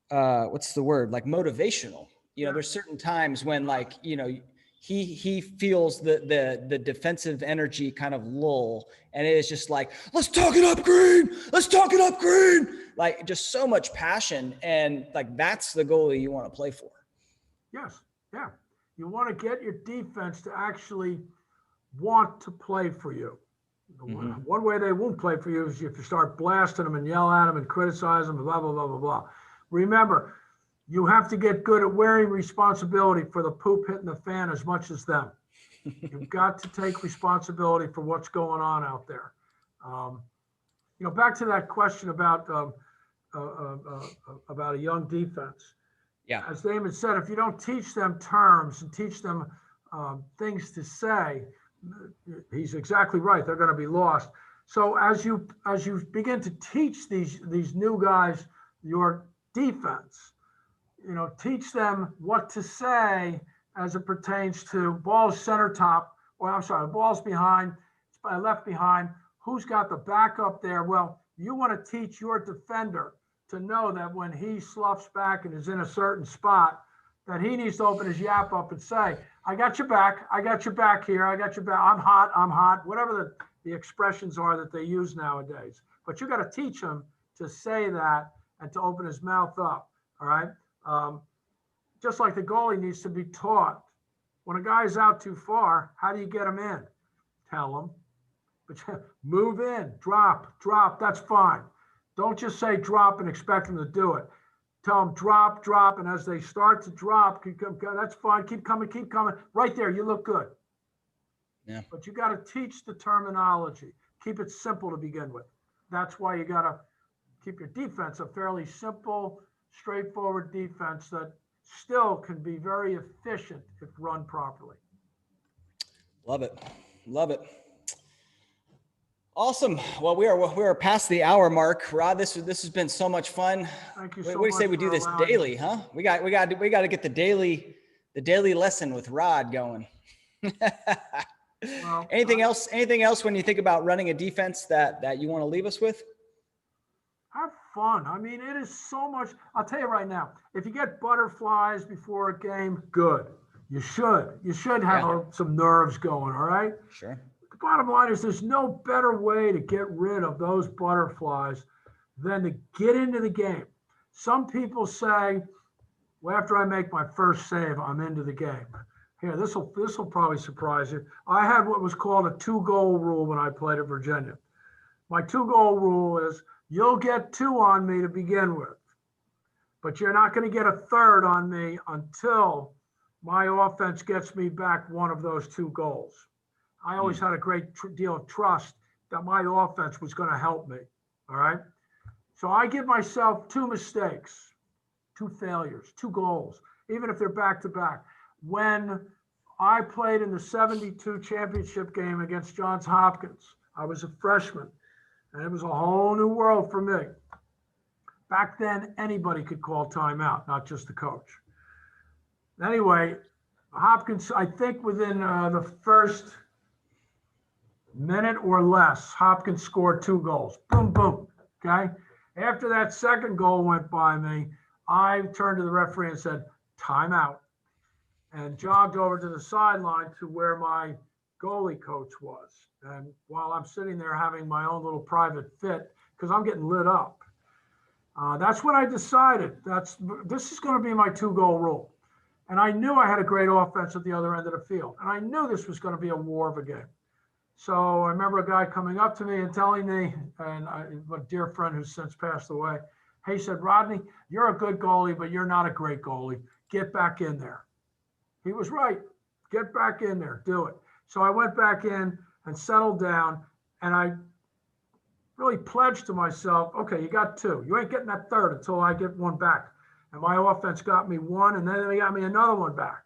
what's the word? Like motivational. There's certain times when like, he feels the defensive energy kind of lull, and it is just like, let's talk it up green. Like just so much passion. And like, that's the goalie you want to play for. Yes. Yeah. You want to get your defense to actually want to play for you. Mm-hmm. One way they won't play for you is if you start blasting them and yell at them and criticize them, blah, blah, blah, blah, blah. Remember, you have to get good at wearing responsibility for the poop hitting the fan as much as them. You've got to take responsibility for what's going on out there. Back to that question about a young defense. Yeah. As Damon said, if you don't teach them terms and teach them things to say, he's exactly right. They're going to be lost. So as you begin to teach these new guys your defense, teach them what to say as it pertains to balls center top, balls behind, left behind. Who's got the backup there? Well, you want to teach your defender to know that when he sloughs back and is in a certain spot, that he needs to open his yap up and say, I got your back here, I got your back, I'm hot, whatever the expressions are that they use nowadays. But you got to teach him to say that and to open his mouth up, all right? Just like the goalie needs to be taught When a guy's out too far, how do you get him in? Tell him. But move in, drop. That's fine. Don't just say drop and expect them to do it. Tell them drop. And as they start to drop, that's fine. Keep coming. Right there, you look good. Yeah. But you got to teach the terminology. Keep it simple to begin with. That's why you got to keep your defense a fairly simple, straightforward defense that still can be very efficient if run properly. Love it. Awesome. Well, we are past the hour mark. Rod, this has been so much fun. Thank you so much. What do you say we do this daily, huh? We got to get the daily lesson with Rod going. Well, anything else when you think about running a defense that you want to leave us with? Have fun. I mean, it is so much. I'll tell you right now, if you get butterflies before a game, good. You should have some nerves going, all right? Sure. The bottom line is there's no better way to get rid of those butterflies than to get into the game. Some people say, well, after I make my first save, I'm into the game. Here, this will probably surprise you. I had what was called a 2-goal rule when I played at Virginia. My 2-goal rule is you'll get 2 on me to begin with, but you're not going to get a 3rd on me until my offense gets me back one of those 2 goals. I always had a great deal of trust that my offense was going to help me. All right. So I give myself 2 mistakes, 2 failures, 2 goals, even if they're back to back. When I played in the 72 championship game against Johns Hopkins, I was a freshman, and it was a whole new world for me. Back then, anybody could call timeout, not just the coach. Anyway, Hopkins, I think within the first minute or less, Hopkins scored 2 goals. Boom, boom. Okay. After that second goal went by me, I turned to the referee and said, timeout, and jogged over to the sideline to where my goalie coach was. And while I'm sitting there having my own little private fit, because I'm getting lit up, that's when I decided this is going to be my 2-goal rule. And I knew I had a great offense at the other end of the field. And I knew this was going to be a war of a game. So I remember a guy coming up to me and telling me, and a dear friend who's since passed away, he said, Rodney, you're a good goalie, but you're not a great goalie. Get back in there. He was right. Get back in there. Do it. So I went back in and settled down, and I really pledged to myself, okay, you got 2. You ain't getting that 3rd until I get 1 back. And my offense got me 1, and then they got me another 1 back.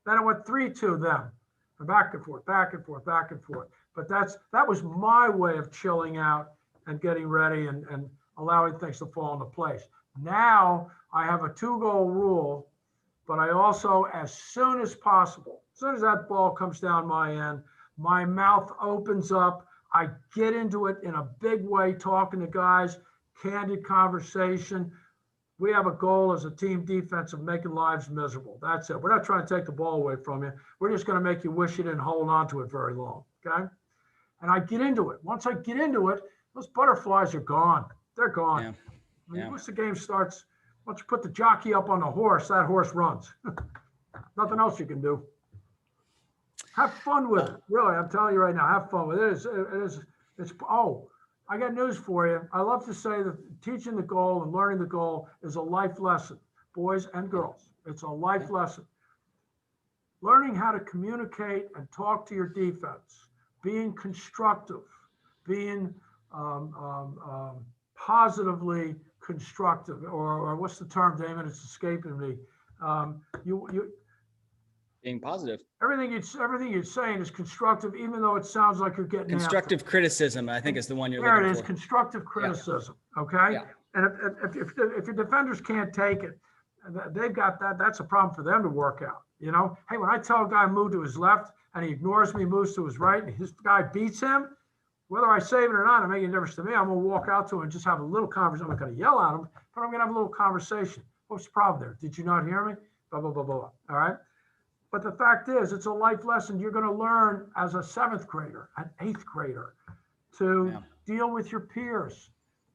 Then it went 3-2 them. And back and forth. But that was my way of chilling out and getting ready and allowing things to fall into place. Now I have a 2-goal rule, but I also, as soon as possible, as soon as that ball comes down my end, my mouth opens up. I get into it in a big way, talking to guys, candid conversation. We have a goal as a team defense of making lives miserable. That's it. We're not trying to take the ball away from you. We're just going to make you wish you didn't hold on to it very long. Okay. And I get into it. Once I get into it, those butterflies are gone. They're gone. Yeah. I mean, once the game starts, once you put the jockey up on the horse, that horse runs. Nothing else you can do. Have fun with it. Really, I'm telling you right now, have fun with it. I got news for you. I love to say that teaching the goal and learning the goal is a life lesson, boys and girls. It's a life lesson. Learning how to communicate and talk to your defense, being constructive, being positively constructive, or what's the term, Damon? It's escaping me. Being positive. Everything you're saying is constructive, even though it sounds like you're getting constructive criticism. I think is the one you're there. Looking It is for. Constructive criticism. Yeah. Okay. Yeah. And if your defenders can't take it, they've got that. That's a problem for them to work out. You know, hey, when I tell a guy move to his left and he ignores me, moves to his right, and his guy beats him, whether I save it or not, it makes a difference to me. I'm gonna walk out to him and just have a little conversation. I'm not gonna yell at him, but I'm gonna have a little conversation. What's the problem there? Did you not hear me? Blah blah blah blah. All right. But the fact is, it's a life lesson you're going to learn as a 7th grader, an 8th grader, to deal with your peers,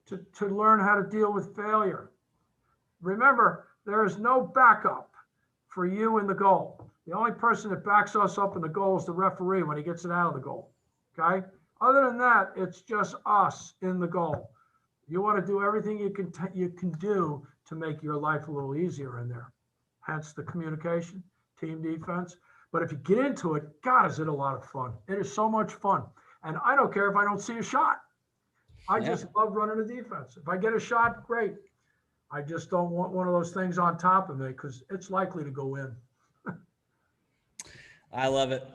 to learn how to deal with failure. Remember, there is no backup for you in the goal. The only person that backs us up in the goal is the referee when he gets it out of the goal. Okay. Other than that, it's just us in the goal. You want to do everything you can do to make your life a little easier in there. Hence the communication, team defense. But if you get into it, God, is it a lot of fun. It is so much fun. And I don't care if I don't see a shot. I just love running the defense. If I get a shot, great. I just don't want one of those things on top of me because it's likely to go in. I love it.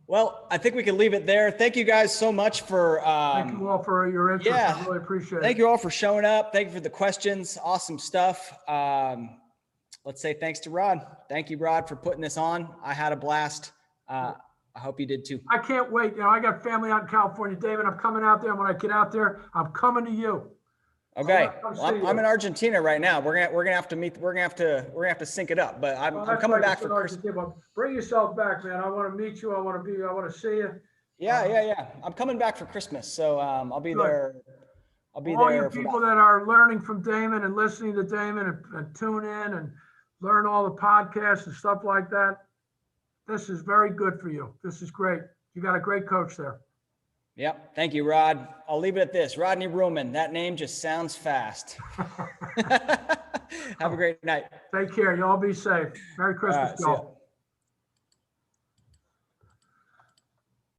Well, I think we can leave it there. Thank you guys so much for thank you all for your interest. Yeah, I really appreciate it. Thank you all for showing up. Thank you for the questions. Awesome stuff. Let's say thanks to Rod. Thank you, Rod, for putting this on. I had a blast. I hope you did too. I can't wait. You know, I got family out in California, David. I'm coming out there. And when I get out there, I'm coming to you. Okay. Well, I'm in Argentina right now. We're gonna have to meet. We're gonna have to sync it up. But I'm coming back for Christmas. Bring yourself back, man. I want to meet you. I want to see you. Yeah. I'm coming back for Christmas, so I'll be there. I'll be all there. All you people that are learning from Damon and listening to Damon and tune in and learn all the podcasts and stuff like that. This is very good for you. This is great. You got a great coach there. Yep. Thank you, Rod. I'll leave it at this. Rodney Rullman. That name just sounds fast. Have a great night. Take care. You all be safe. Merry Christmas, y'all.